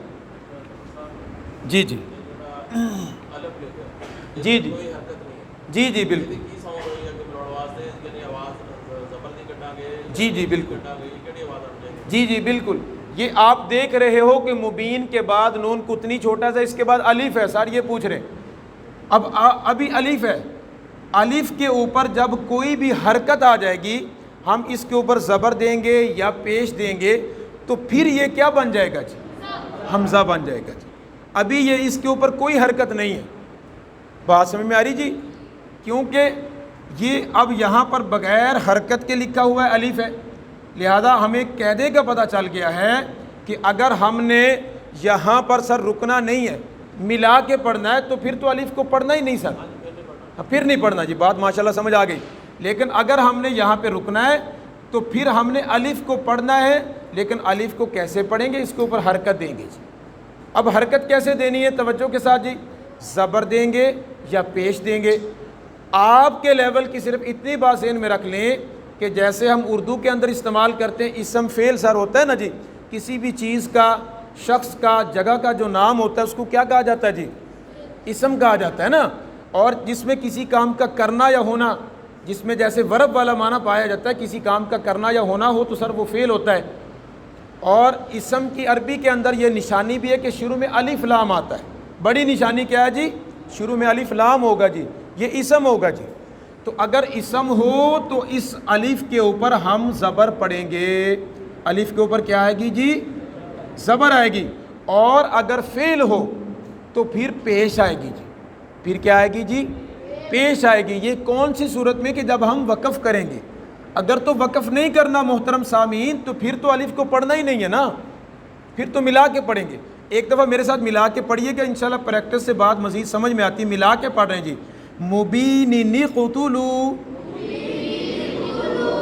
A: جی جی جی جی جی جی بالکل، جی جی بالکل، جی جی بالکل، یہ آپ دیکھ رہے ہو کہ مبین کے بعد نون کتنی چھوٹا سا، اس کے بعد الف ہے، سر یہ پوچھ رہے ہیں، اب ابھی الف ہے، الف کے اوپر جب کوئی بھی حرکت آ جائے گی، ہم اس کے اوپر زبر دیں گے یا پیش دیں گے تو پھر یہ کیا بن جائے گا جی؟ حمزہ بن جائے گا جی، ابھی یہ اس کے اوپر کوئی حرکت نہیں ہے، بات سمجھ میں آ رہی جی؟ کیونکہ یہ اب یہاں پر بغیر حرکت کے لکھا ہوا ہے، الف ہے، لہذا ہمیں قاعدے کا پتہ چل گیا ہے کہ اگر ہم نے یہاں پر سر رکنا نہیں ہے، ملا کے پڑھنا ہے، تو پھر تو الف کو پڑھنا ہی نہیں سر، پھر نہیں پڑھنا جی، بات ماشاءاللہ سمجھ آ گئی۔ لیکن اگر ہم نے یہاں پہ رکنا ہے تو پھر ہم نے الف کو پڑھنا ہے، لیکن الف کو کیسے پڑھیں گے؟ اس کے اوپر حرکت دیں گے جی۔ اب حرکت کیسے دینی ہے؟ توجہ کے ساتھ جی، زبر دیں گے یا پیش دیں گے؟ آپ کے لیول کی صرف اتنی بات ذہن میں رکھ لیں کہ جیسے ہم اردو کے اندر استعمال کرتے ہیں اسم فعل سر ہوتا ہے نا جی، کسی بھی چیز کا، شخص کا، جگہ کا جو نام ہوتا ہے اس کو کیا کہا جاتا ہے جی؟ اسم کہا جاتا ہے نا، اور جس میں کسی کام کا کرنا یا ہونا، جس میں جیسے ورب والا معنی پایا جاتا ہے، کسی کام کا کرنا یا ہونا ہو تو سر وہ فعل ہوتا ہے۔ اور اسم کی عربی کے اندر یہ نشانی بھی ہے کہ شروع میں الف لام آتا ہے، بڑی نشانی کیا ہے جی؟ شروع میں الف لام ہوگا جی، یہ اسم ہوگا جی۔ تو اگر اسم ہو تو اس الف کے اوپر ہم زبر پڑھیں گے، الف کے اوپر کیا آئے گی جی؟ زبر آئے گی، اور اگر فعل ہو تو پھر پیش آئے گی جی، پھر کیا آئے گی جی؟ پیش آئے گی۔ یہ کون سی صورت میں؟ کہ جب ہم وقف کریں گے، اگر تو وقف نہیں کرنا محترم سامعین تو پھر تو الف کو پڑھنا ہی نہیں ہے نا، پھر تو ملا کے پڑھیں گے۔ ایک دفعہ میرے ساتھ ملا کے پڑھیے گا، انشاءاللہ پریکٹس سے بات مزید سمجھ میں آتی ہے۔ ملا کے پڑھ رہے ہیں جی، مبین نقتلوا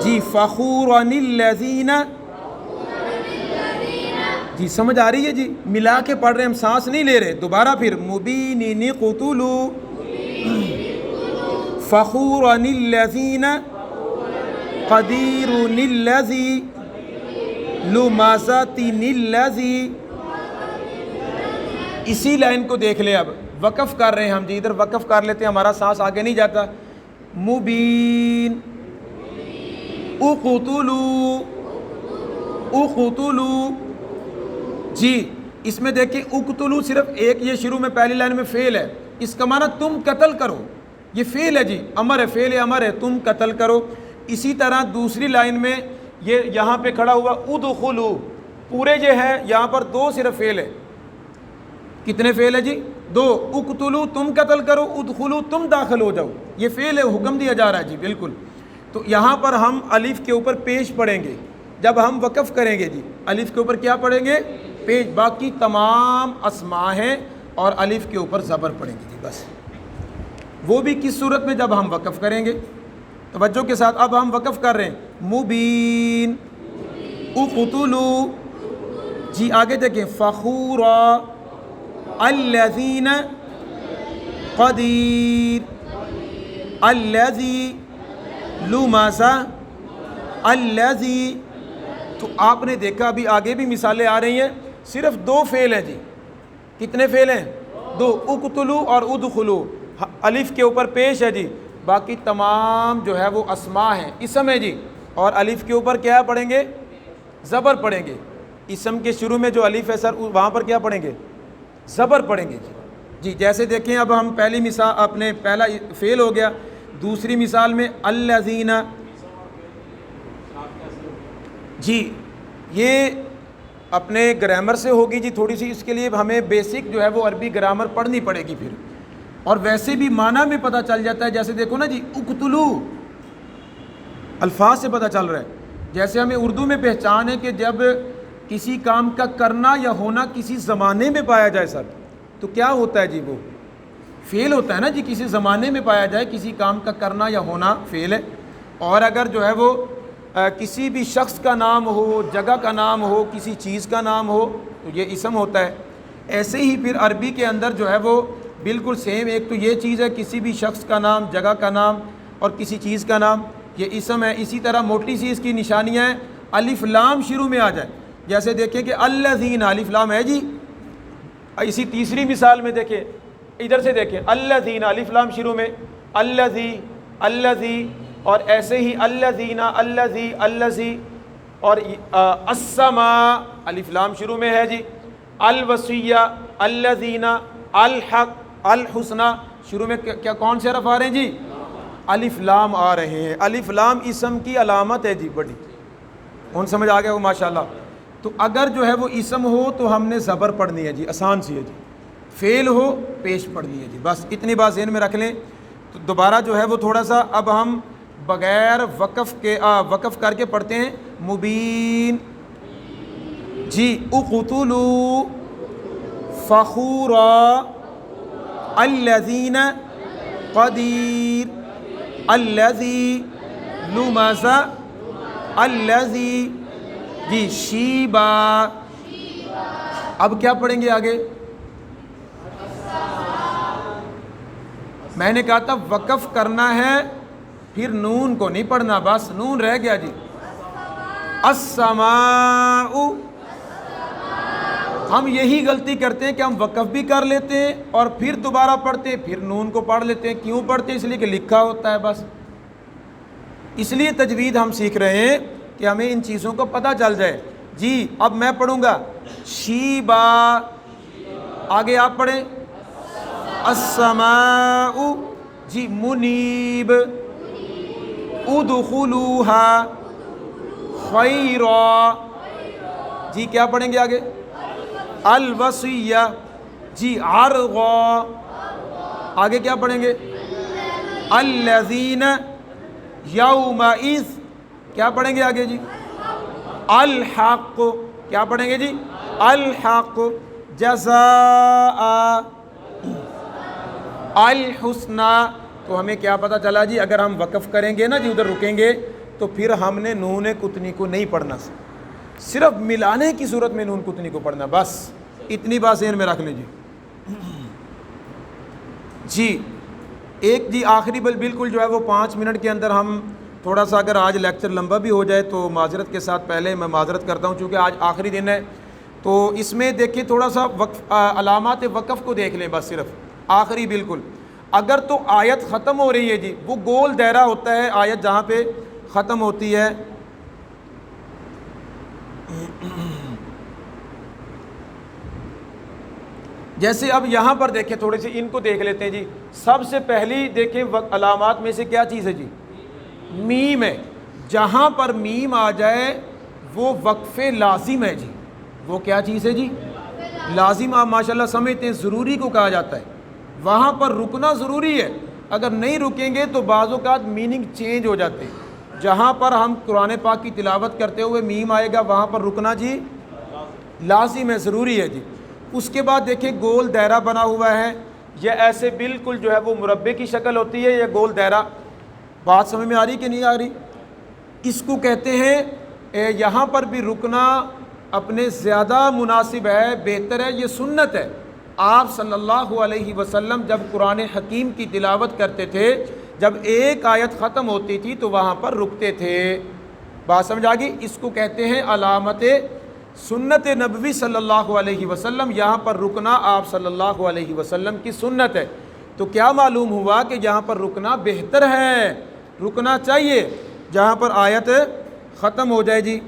A: جی، فخورن الذین، جی سمجھ آ رہی ہے جی؟ ملا کے پڑھ رہے ہیں، ہم سانس نہیں لے رہے، دوبارہ پھر مبین نقتلوا فخورن الذین قدیر الذی لمزۃ الذی۔ اسی لائن کو دیکھ لیں، اب وقف کر رہے ہیں ہم جی، ادھر وقف کر لیتے ہیں، ہمارا سانس آگے نہیں جاتا۔ مبین اقتلوا، اقتلوا جی، اس میں دیکھیں اقتلوا صرف ایک، یہ شروع میں پہلی لائن میں فعل ہے، اس کا معنی تم قتل کرو، یہ فعل ہے جی، امر ہے، فعل امر ہے، تم قتل کرو۔ اسی طرح دوسری لائن میں یہ یہاں پہ کھڑا ہوا ادخلوا، پورے جو ہے یہاں پر دو صرف فعل ہے، کتنے فعل ہے جی؟ دو، اقتلوا تم قتل کرو، ادخلوا تم داخل ہو جاؤ، یہ فعل ہے، حکم دیا جا رہا ہے جی، بالکل۔ تو یہاں پر ہم الف کے اوپر پیش پڑھیں گے، جب ہم وقف کریں گے جی الف کے اوپر کیا پڑھیں گے؟ پیش. باقی تمام اسماء ہیں اور الف کے اوپر زبر پڑھیں گے جی بس. وہ بھی کس صورت میں؟ جب ہم وقف کریں گے. توجہ کے ساتھ اب ہم وقف کر رہے ہیں. مبین اقتلو. جی آگے دیکھیں. فخورا الذین قدیر الذی لمزہ الذی. تو آپ نے دیکھا ابھی آگے بھی مثالیں آ رہی ہیں. صرف 2 فعل ہیں جی. کتنے فعل ہیں؟ 2. اقتلو اور ادخلو الف کے اوپر پیش ہے جی. باقی تمام جو ہے وہ اسماء ہیں، اسم ہے جی. اور الف کے اوپر کیا پڑھیں گے؟ زبر پڑھیں گے. اسم کے شروع میں جو الف ہے سر وہاں پر کیا پڑھیں گے؟ زبر پڑھیں گے جی. جی جیسے دیکھیں اب ہم پہلی مثال اپنے پہلا فعل ہو گیا. دوسری مثال میں الذین. جی یہ اپنے گرامر سے ہوگی جی تھوڑی سی. اس کے لیے ہمیں بیسک جو ہے وہ عربی گرامر پڑھنی پڑے گی پھر. اور ویسے بھی معنی میں پتہ چل جاتا ہے. جیسے دیکھو نا جی اقتلو الفاظ سے پتہ چل رہا ہے. جیسے ہمیں اردو میں پہچان ہے کہ جب کسی کام کا کرنا یا ہونا کسی زمانے میں پایا جائے سر تو کیا ہوتا ہے جی؟ وہ فعل ہوتا ہے نا جی. کسی زمانے میں پایا جائے کسی کام کا کرنا یا ہونا فعل ہے. اور اگر جو ہے وہ کسی بھی شخص کا نام ہو، جگہ کا نام ہو، کسی چیز کا نام ہو تو یہ اسم ہوتا ہے. ایسے ہی پھر عربی کے اندر جو ہے وہ بالکل سیم. ایک تو یہ چیز ہے کسی بھی شخص کا نام، جگہ کا نام اور کسی چیز کا نام، یہ اسم ہے. اسی طرح موٹی سی اس کی نشانیاں ہیں. الف لام شروع میں آ جائے. جیسے دیکھیں کہ الذین الف لام ہے جی. اسی تیسری مثال میں دیکھیں ادھر سے دیکھیں الذین الف لام شروع میں الذی الذی. اور ایسے ہی الذین الذی الذی. اور السماء الف لام شروع میں ہے جی. الوصیہ الذین الحق الحسنى شروع میں کیا کون سے حرف آ رہے ہیں جی؟ الف لام آ رہے ہیں. الف لام اسم کی علامت ہے جی بڑی. کون سمجھ آ گیا وہ ماشاءاللہ. تو اگر جو ہے وہ اسم ہو تو ہم نے زبر پڑھنی ہے جی. آسان سی ہے جی. فعل ہو پیش پڑھنی ہے جی. بس اتنی بات ذہن میں رکھ لیں. تو دوبارہ جو ہے وہ تھوڑا سا اب ہم بغیر وقف کر کے پڑھتے ہیں. مبین جی. اقتلوا فخورا الذین قدیر الذی لمزہ الذی. جی شیبا. اب کیا پڑھیں گے آگے؟ میں نے کہا تھا وقف کرنا ہے پھر نون کو نہیں پڑھنا. بس نون رہ گیا جی. السماء. ہم یہی غلطی کرتے ہیں کہ ہم وقف بھی کر لیتے ہیں اور پھر دوبارہ پڑھتے ہیں پھر نون کو پڑھ لیتے ہیں. کیوں پڑھتے ہیں؟ اس لیے کہ لکھا ہوتا ہے بس. اس لیے تجوید ہم سیکھ رہے ہیں کہ ہمیں ان چیزوں کو پتہ چل جائے. جی اب میں پڑھوں گا شیبا. آگے آپ پڑھیں السماء. جی منیب ادخلوها خیرا. جی کیا پڑھیں گے آگے؟ الوصیہ. جی عرغا. آگے کیا پڑھیں گے؟ الذین یومئذ. کیا پڑھیں گے آگے جی؟ الحق. کیا پڑھیں گے جی؟ الحق. جزاء الحسنى. تو ہمیں کیا پتہ چلا جی؟ اگر ہم وقف کریں گے نا جی ادھر رکیں گے تو پھر ہم نے نون کتنی کو نہیں پڑھنا. صرف ملانے کی صورت میں نون کتنی کو پڑھنا. بس اتنی بات ذہن میں رکھ لیں جی. جی ایک جی آخری بالکل جو ہے وہ 5 منٹ کے اندر ہم تھوڑا سا اگر آج لیکچر لمبا بھی ہو جائے تو معذرت کے ساتھ پہلے میں معذرت کرتا ہوں چونکہ آج آخری دن ہے. تو اس میں دیکھیں تھوڑا سا علامات وقف کو دیکھ لیں. بس صرف آخری بالکل اگر تو آیت ختم ہو رہی ہے جی وہ گول دائرہ ہوتا ہے آیت جہاں پہ ختم ہوتی ہے. جیسے اب یہاں پر دیکھیں تھوڑے سے ان کو دیکھ لیتے ہیں جی. سب سے پہلی دیکھیں علامات میں سے کیا چیز ہے جی؟ میم ہے. جہاں پر میم آ جائے وہ وقف لازم ہے جی. وہ کیا چیز ہے جی؟ لازم. آپ ماشاءاللہ سمجھتے ہیں ضروری کو کہا جاتا ہے. وہاں پر رکنا ضروری ہے. اگر نہیں رکیں گے تو بعض اوقات میننگ چینج ہو جاتے ہیں. جہاں پر ہم قرآن پاک کی تلاوت کرتے ہوئے میم آئے گا وہاں پر رکنا جی لازم ہے، ضروری ہے جی۔ اس کے بعد دیکھیں گول دائرہ بنا ہوا ہے، یہ ایسے بالکل جو ہے وہ مربع کی شکل ہوتی ہے، یہ گول دائرہ، بات سمجھ میں آ رہی کہ نہیں آ رہی؟ اس کو کہتے ہیں یہاں پر بھی رکنا اپنے زیادہ مناسب ہے، بہتر ہے، یہ سنت ہے۔ آپ صلی اللہ علیہ وسلم جب قرآن حکیم کی تلاوت کرتے تھے، جب ایک آیت ختم ہوتی تھی تو وہاں پر رکتے تھے، بات سمجھ آ گئی؟ اس کو کہتے ہیں علامت سنت نبوی صلی اللہ علیہ وسلم، یہاں پر رکنا آپ صلی اللہ علیہ وسلم کی سنت ہے۔ تو کیا معلوم ہوا کہ یہاں پر رکنا بہتر ہے، رکنا چاہیے جہاں پر آیت ختم ہو جائے جی۔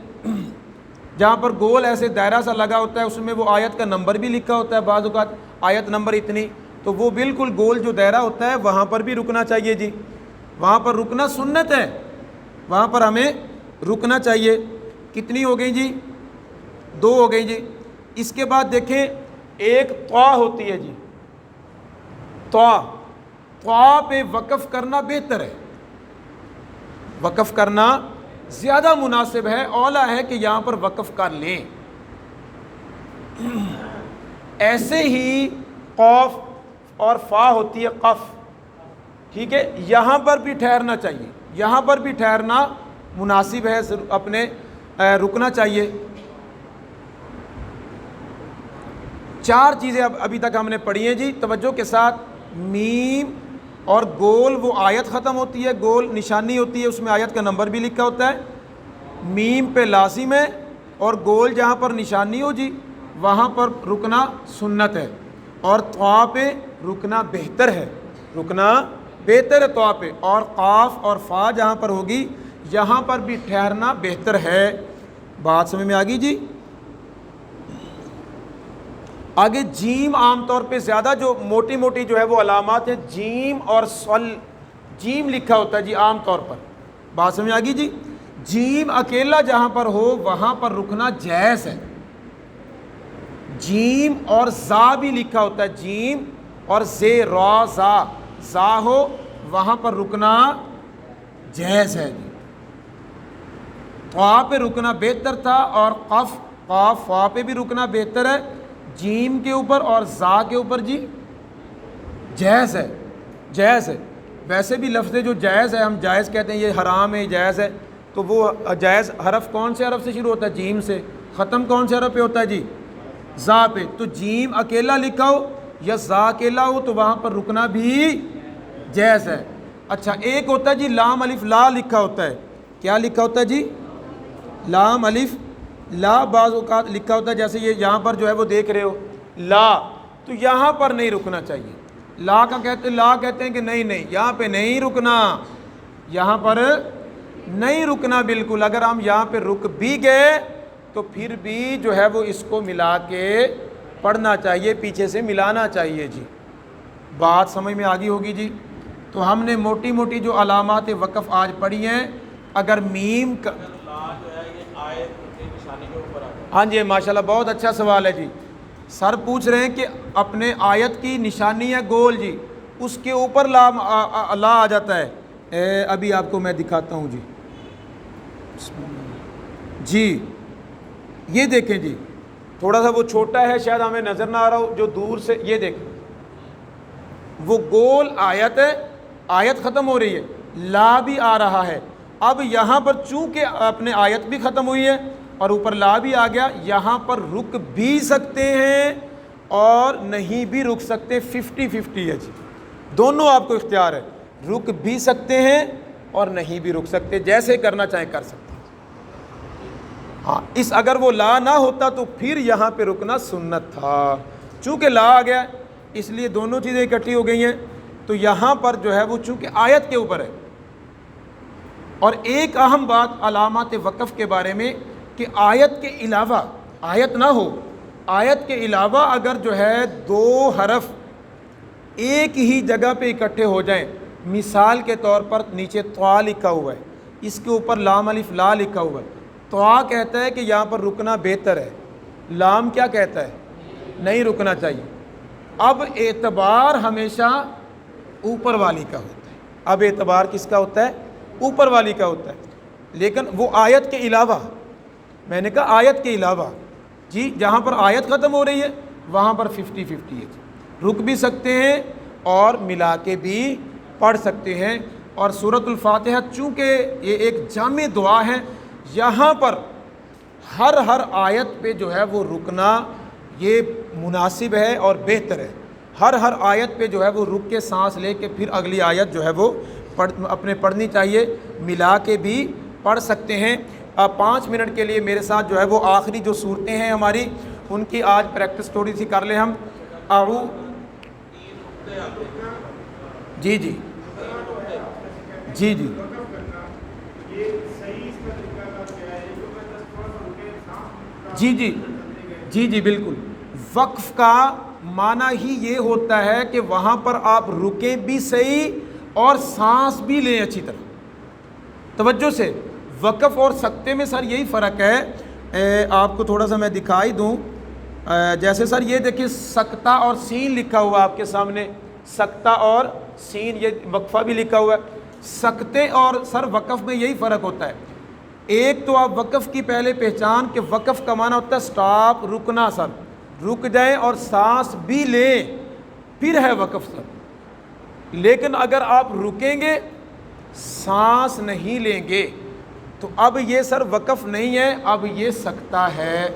A: جہاں پر گول ایسے دائرہ سا لگا ہوتا ہے، اس میں وہ آیت کا نمبر بھی لکھا ہوتا ہے، بعض اوقات آیت نمبر اتنی، تو وہ بالکل گول جو دائرہ ہوتا ہے وہاں پر بھی رکنا چاہیے جی، وہاں پر رکنا سنت ہے، وہاں پر ہمیں رکنا چاہیے۔ کتنی ہو گئی جی؟ 2 ہو گئی جی۔ اس کے بعد دیکھیں ایک طوا ہوتی ہے جی، طوا پہ وقف کرنا بہتر ہے، وقف کرنا زیادہ مناسب ہے، اولا ہے کہ یہاں پر وقف کر لیں۔ ایسے ہی قاف اور فا ہوتی ہے قف، ٹھیک ہے، یہاں پر بھی ٹھہرنا چاہیے، یہاں پر بھی ٹھہرنا مناسب ہے، اپنے رکنا چاہیے۔ 4 چیزیں ابھی تک ہم نے پڑھی ہیں جی، توجہ کے ساتھ۔ میم اور گول، وہ آیت ختم ہوتی ہے، گول نشانی ہوتی ہے، اس میں آیت کا نمبر بھی لکھا ہوتا ہے، میم پہ لازم ہے، اور گول جہاں پر نشانی ہو جی وہاں پر رکنا سنت ہے، اور طوا پہ رکنا بہتر ہے، رکنا بہتر ہے طوا پہ، اور قاف اور فا جہاں پر ہوگی یہاں پر بھی ٹھہرنا بہتر ہے۔ بات سمجھ میں آ گئی جی؟ آگے جیم عام طور پہ زیادہ جو موٹی موٹی جو ہے وہ علامات ہیں، جیم اور صل، جیم لکھا ہوتا ہے جی عام طور پر، بات سمجھ آ گئی جی؟ جیم اکیلا جہاں پر ہو وہاں پر رکنا جائز ہے، جیم اور زا بھی لکھا ہوتا ہے، جیم اور زے را زا ہو وہاں پر رکنا جائز ہے جی۔ طوا پہ رکنا بہتر تھا، اور قف قاف فا پہ بھی رکنا بہتر ہے، جیم کے اوپر اور زا کے اوپر جی جائز ہے، جائز ہے۔ ویسے بھی لفظ جو جائز ہے، ہم جائز کہتے ہیں، یہ حرام ہے، جائز ہے، تو وہ جائز حرف کون سے حرف سے شروع ہوتا ہے؟ جیم سے۔ ختم کون سے حرف پہ ہوتا ہے جی؟ زا پہ۔ تو جیم اکیلا لکھا ہو یا زا اکیلا ہو تو وہاں پر رکنا بھی جائز ہے۔ اچھا، ایک ہوتا ہے جی لام الف لا لکھا ہوتا ہے، کیا لکھا ہوتا ہے جی؟ لام الف لا بعض اوقات لکھا ہوتا ہے، جیسے یہ یہاں پر جو ہے وہ دیکھ رہے ہو لا، تو یہاں پر نہیں رکنا چاہیے۔ لا کہتے ہیں کہ نہیں یہاں پہ نہیں رکنا، یہاں پر نہیں رکنا بالکل۔ اگر ہم یہاں پہ رک بھی گئے تو پھر بھی جو ہے وہ اس کو ملا کے پڑھنا چاہیے، پیچھے سے ملانا چاہیے جی۔ بات سمجھ میں آگئی ہوگی جی؟ تو ہم نے موٹی موٹی جو علامات وقف آج پڑھی ہیں، اگر میم کا ہاں جی ماشاءاللہ بہت اچھا سوال ہے جی۔ سر پوچھ رہے ہیں کہ اپنے آیت کی نشانی ہے گول جی، اس کے اوپر لا آ جاتا ہے، ابھی آپ کو میں دکھاتا ہوں جی۔ جی یہ دیکھیں جی، تھوڑا سا وہ چھوٹا ہے شاید ہمیں نظر نہ آ رہا ہو، جو دور سے یہ دیکھیں، وہ گول آیت ہے، آیت ختم ہو رہی ہے، لا بھی آ رہا ہے۔ اب یہاں پر چونکہ اپنے آیت بھی ختم ہوئی ہے اور اوپر لا بھی آ گیا، یہاں پر رک بھی سکتے ہیں اور نہیں بھی رک سکتے، 50-50 ہے جی، دونوں آپ کو اختیار ہے، رک بھی سکتے ہیں اور نہیں بھی رک سکتے، جیسے کرنا چاہیں کر سکتے ہیں۔ ہاں اگر وہ لا نہ ہوتا تو پھر یہاں پہ رکنا سنت تھا، چونکہ لا آ گیا اس لیے دونوں چیزیں اکٹھی ہو گئی ہیں، تو یہاں پر جو ہے وہ چونکہ آیت کے اوپر ہے۔ اور ایک اہم بات علامات وقف کے بارے میں کہ آیت کے علاوہ، آیت نہ ہو، آیت کے علاوہ اگر جو ہے 2 حرف ایک ہی جگہ پہ اکٹھے ہو جائیں، مثال کے طور پر نیچے طوا لکھا ہوا ہے، اس کے اوپر لام الف لا لکھا ہوا ہے، طوا کہتا ہے کہ یہاں پر رکنا بہتر ہے، لام کیا کہتا ہے؟ نہیں رکنا چاہیے۔ اب اعتبار ہمیشہ اوپر والی کا ہوتا ہے، اب اعتبار کس کا ہوتا ہے؟ اوپر والی کا ہوتا ہے۔ لیکن وہ آیت کے علاوہ، میں نے کہا آیت کے علاوہ، جی جہاں پر آیت ختم ہو رہی ہے وہاں پر 50-50 ہے، رک بھی سکتے ہیں اور ملا کے بھی پڑھ سکتے ہیں۔ اور سورۃ الفاتحہ چونکہ یہ ایک جامع دعا ہے، یہاں پر ہر آیت پہ جو ہے وہ رکنا یہ مناسب ہے اور بہتر ہے۔ ہر آیت پہ جو ہے وہ رک کے سانس لے کے پھر اگلی آیت جو ہے وہ اپنے پڑھنی چاہیے، ملا کے بھی پڑھ سکتے ہیں۔ 5 منٹ کے لیے میرے ساتھ جو ہے وہ آخری جو صورتیں ہیں ہماری ان کی آج پریکٹس تھوڑی سی کر لیں ہم۔ جی جی جی جی جی جی جی جی بالکل، وقف کا معنی ہی یہ ہوتا ہے کہ وہاں پر آپ رکیں بھی صحیح اور سانس بھی لیں اچھی طرح، توجہ سے۔ وقف اور سکتے میں سر یہی فرق ہے، آپ کو تھوڑا سا میں دکھائی دوں، جیسے سر یہ دیکھیں سکتہ اور سین لکھا ہوا آپ کے سامنے، سکتہ اور سین، یہ وقفہ بھی لکھا ہوا ہے۔ سکتے اور سر وقف میں یہی فرق ہوتا ہے، ایک تو آپ وقف کی پہلے پہچان کہ وقف کا معنی ہوتا ہے سٹاپ، رکنا، سر رک جائیں اور سانس بھی لیں، پھر ہے وقف سر۔ لیکن اگر آپ رکیں گے سانس نہیں لیں گے تو اب یہ سر وقف نہیں ہے، اب یہ سکتہ ہے۔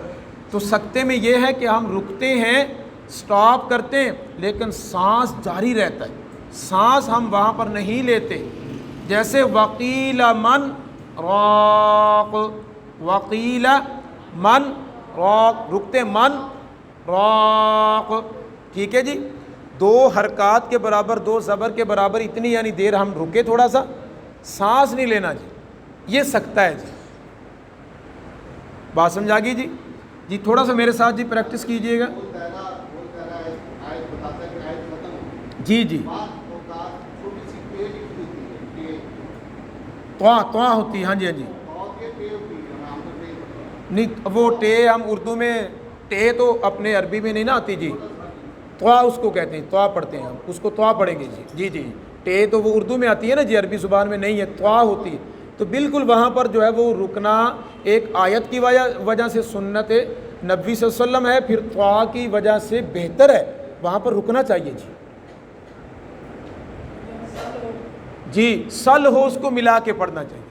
A: تو سکتے میں یہ ہے کہ ہم رکتے ہیں، سٹاپ کرتے ہیں، لیکن سانس جاری رہتا ہے، سانس ہم وہاں پر نہیں لیتے۔ جیسے وقیل من راق، وقیل من راق، رکتے من راق، ٹھیک ہے جی، 2 حرکات کے برابر، 2 زبر کے برابر اتنی یعنی دیر ہم رکے، تھوڑا سا سانس نہیں لینا جی، یہ سکتا ہے جی۔ بات سمجھا گئی جی؟ جی تھوڑا سا میرے ساتھ جی پریکٹس کیجئے گا۔ جی جی تواں ہوتی ہے، ہاں جی ہاں جی، نہیں وہ ٹے ہم اردو میں، ٹے تو اپنے عربی میں نہیں نا آتی جی، تواں اس کو کہتے ہیں، تواں پڑھتے ہیں ہم، اس کو تواں پڑھیں گے جی۔ جی جی ٹے تو وہ اردو میں آتی ہے نا جی، عربی زبان میں نہیں ہے، تواں ہوتی ہے۔ تو بالکل وہاں پر جو ہے وہ رکنا ایک آیت کی وجہ سے سنت نبوی صلی اللہ علیہ وسلم ہے، پھر تواں کی وجہ سے بہتر ہے، وہاں پر رکنا چاہیے جی۔ جی سل ہو اس کو ملا کے پڑھنا چاہیے،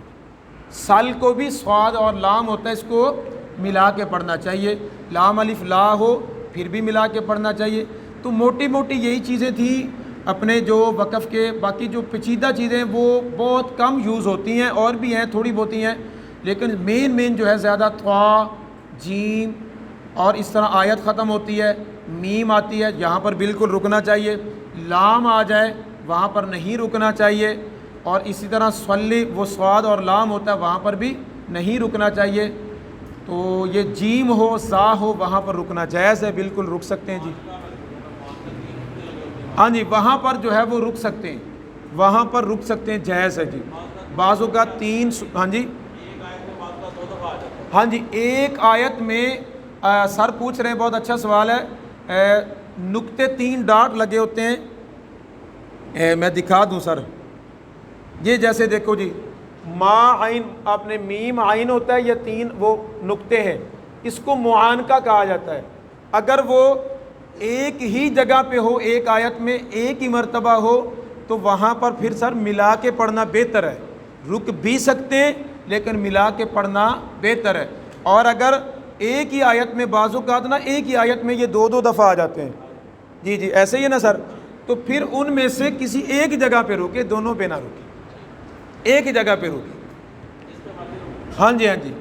A: سل کو بھی صاد اور لام ہوتا ہے، اس کو ملا کے پڑھنا چاہیے، لام الف لا ہو پھر بھی ملا کے پڑھنا چاہیے۔ تو موٹی موٹی یہی چیزیں تھیں اپنے جو وقف کے، باقی جو پیچیدہ چیزیں وہ بہت کم یوز ہوتی ہیں، اور بھی ہیں تھوڑی بہت ہیں، لیکن مین جو ہے زیادہ توا، جیم، اور اس طرح آیت ختم ہوتی ہے، میم آتی ہے، یہاں پر بالکل رکنا چاہیے، لام آ جائے وہاں پر نہیں رکنا چاہیے، اور اسی طرح صلی وہ صاد اور لام ہوتا ہے وہاں پر بھی نہیں رکنا چاہیے۔ تو یہ جیم ہو سا ہو وہاں پر رکنا جائز ہے، بالکل رک سکتے ہیں جی، ہاں جی وہاں پر جو ہے وہ رک سکتے ہیں، وہاں پر رک سکتے ہیں، جائز ہے جی۔ بعض اوقات 3، ہاں جی ہاں جی ایک آیت میں سر پوچھ رہے ہیں، بہت اچھا سوال ہے، نقطے 3 ڈاٹ لگے ہوتے ہیں، میں دکھا دوں سر، یہ جیسے دیکھو جی، ما عین، آپ نے میم عین ہوتا ہے، یہ 3 وہ نقطے ہیں، اس کو معانقہ کہا جاتا ہے۔ اگر وہ ایک ہی جگہ پہ ہو، ایک آیت میں ایک ہی مرتبہ ہو، تو وہاں پر پھر سر ملا کے پڑھنا بہتر ہے، رک بھی سکتے ہیں لیکن ملا کے پڑھنا بہتر ہے۔ اور اگر ایک ہی آیت میں، بعض اوقات نا ایک ہی آیت میں یہ 2 دفعہ آ جاتے ہیں، جی جی ایسے ہی ہے نا سر، تو پھر ان میں سے کسی ایک جگہ پہ رکے، دونوں پہ نہ رکے، ایک ہی جگہ پہ رکے، ہاں جی ہاں جی۔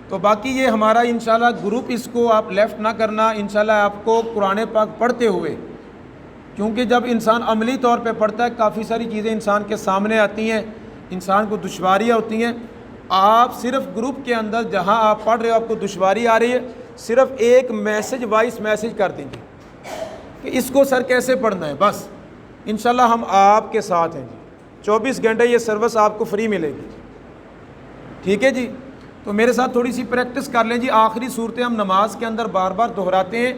A: تو باقی یہ ہمارا انشاءاللہ گروپ، اس کو آپ لیفٹ نہ کرنا، انشاءاللہ آپ کو قرآن پاک پڑھتے ہوئے، کیونکہ جب انسان عملی طور پہ پڑھتا ہے کافی ساری چیزیں انسان کے سامنے آتی ہیں، انسان کو دشواریاں ہوتی ہیں، آپ صرف گروپ کے اندر جہاں آپ پڑھ رہے ہو آپ کو دشواری آ رہی ہے، صرف ایک میسج، وائس میسج کر دیجیے کہ اس کو سر کیسے پڑھنا ہے، بس انشاءاللہ ہم آپ کے ساتھ ہیں جی، 24 گھنٹے یہ سروس آپ کو فری ملے گی، ٹھیک ہے جی۔ تو میرے ساتھ تھوڑی سی پریکٹس کر لیں جی، آخری صورتیں ہم نماز کے اندر بار بار دہراتے ہیں۔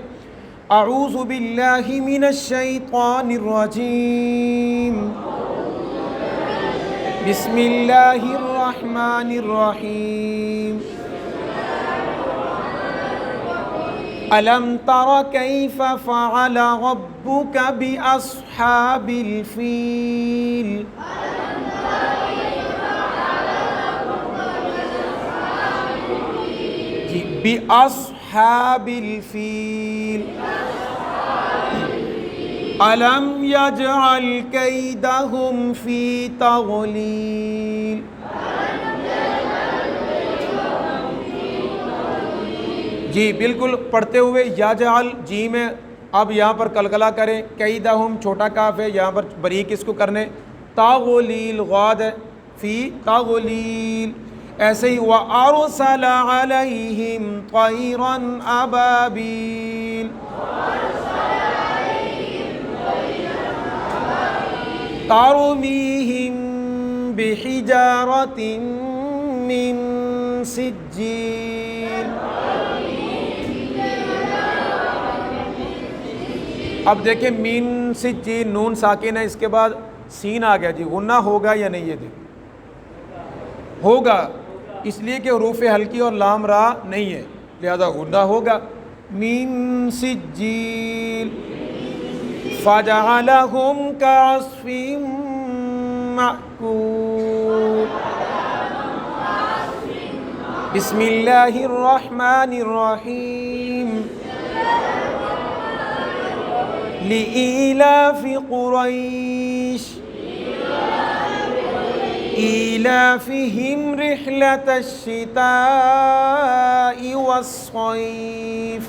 A: اعوذ باللہ من الشیطان الرجیم، بسم اللہ الرحمن الرحمن الرحیم ألم تر كيف فعل ربك بأصحاب الفيل بأصحاب الفيل ألم يجعل كيدهم في تضليل جی بالکل پڑھتے ہوئے یجعل جی میں اب یہاں پر قلقلہ کریں، کیدہم چھوٹا کاف ہے، یہاں پر بریک اس کو کرنے، تغلیل غاد ہے، فی تغلیل، ایسے ہی وَأَرْسَلَ عَلَيْهِمْ طَيْرًا أَبَابِيلَ تَرْمِيهِمْ بِحِجَارَةٍ مِّن سِجِّيلٍ۔ اب دیکھیں من سجین، نون ساکن ہے، اس کے بعد سین آ گیا جی، غنہ ہوگا یا نہیں؟ یہ دیکھ ہوگا، اس لیے کہ حروف حلقی اور لام را نہیں ہے، لہذا غنہ ہوگا۔ من سجیل فجعلہم کعصف مأکول۔ بسم اللہ الرحمن الرحیم لإيلاف قريش إيلافهم رحلة الشتاء والصيف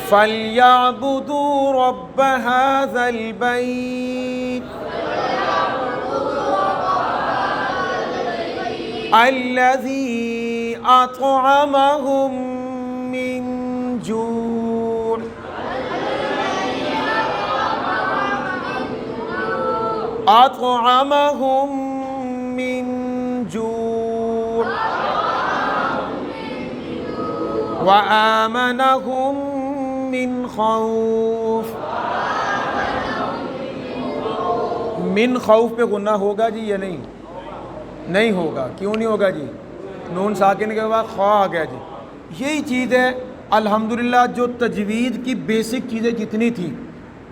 A: فليعبدوا رب هذا البيت الذي أطعمهم من جوع أطعمهم من جوع وآمنهم من خوف۔ من خوف پہ غنہ ہوگا جی یا نہیں؟ نہیں ہوگا، کیوں نہیں ہوگا جی؟ نون ساکن کے بعد خواہ آ گیا جی۔ یہی چیز ہے الحمدللہ، جو تجوید کی بیسک چیزیں جتنی تھیں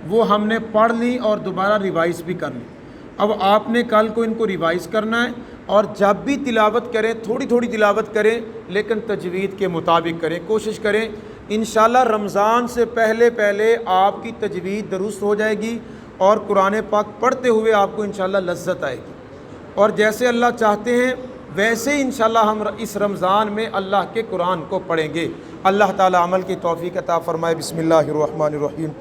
A: وہ ہم نے پڑھ لی اور دوبارہ ریوائز بھی کر لی۔ اب آپ نے کل کو ان کو ریوائز کرنا ہے، اور جب بھی تلاوت کریں تھوڑی تھوڑی تلاوت کریں، لیکن تجوید کے مطابق کریں، کوشش کریں۔ انشاءاللہ رمضان سے پہلے آپ کی تجوید درست ہو جائے گی، اور قرآن پاک پڑھتے ہوئے آپ کو انشاءاللہ لذت آئے گی، اور جیسے اللہ چاہتے ہیں ویسے ہی انشاءاللہ ہم اس رمضان میں اللہ کے قرآن کو پڑھیں گے۔ اللہ تعالی عمل کی توفیق عطا فرمائے۔ بسم اللہ الرحمن الرحیم۔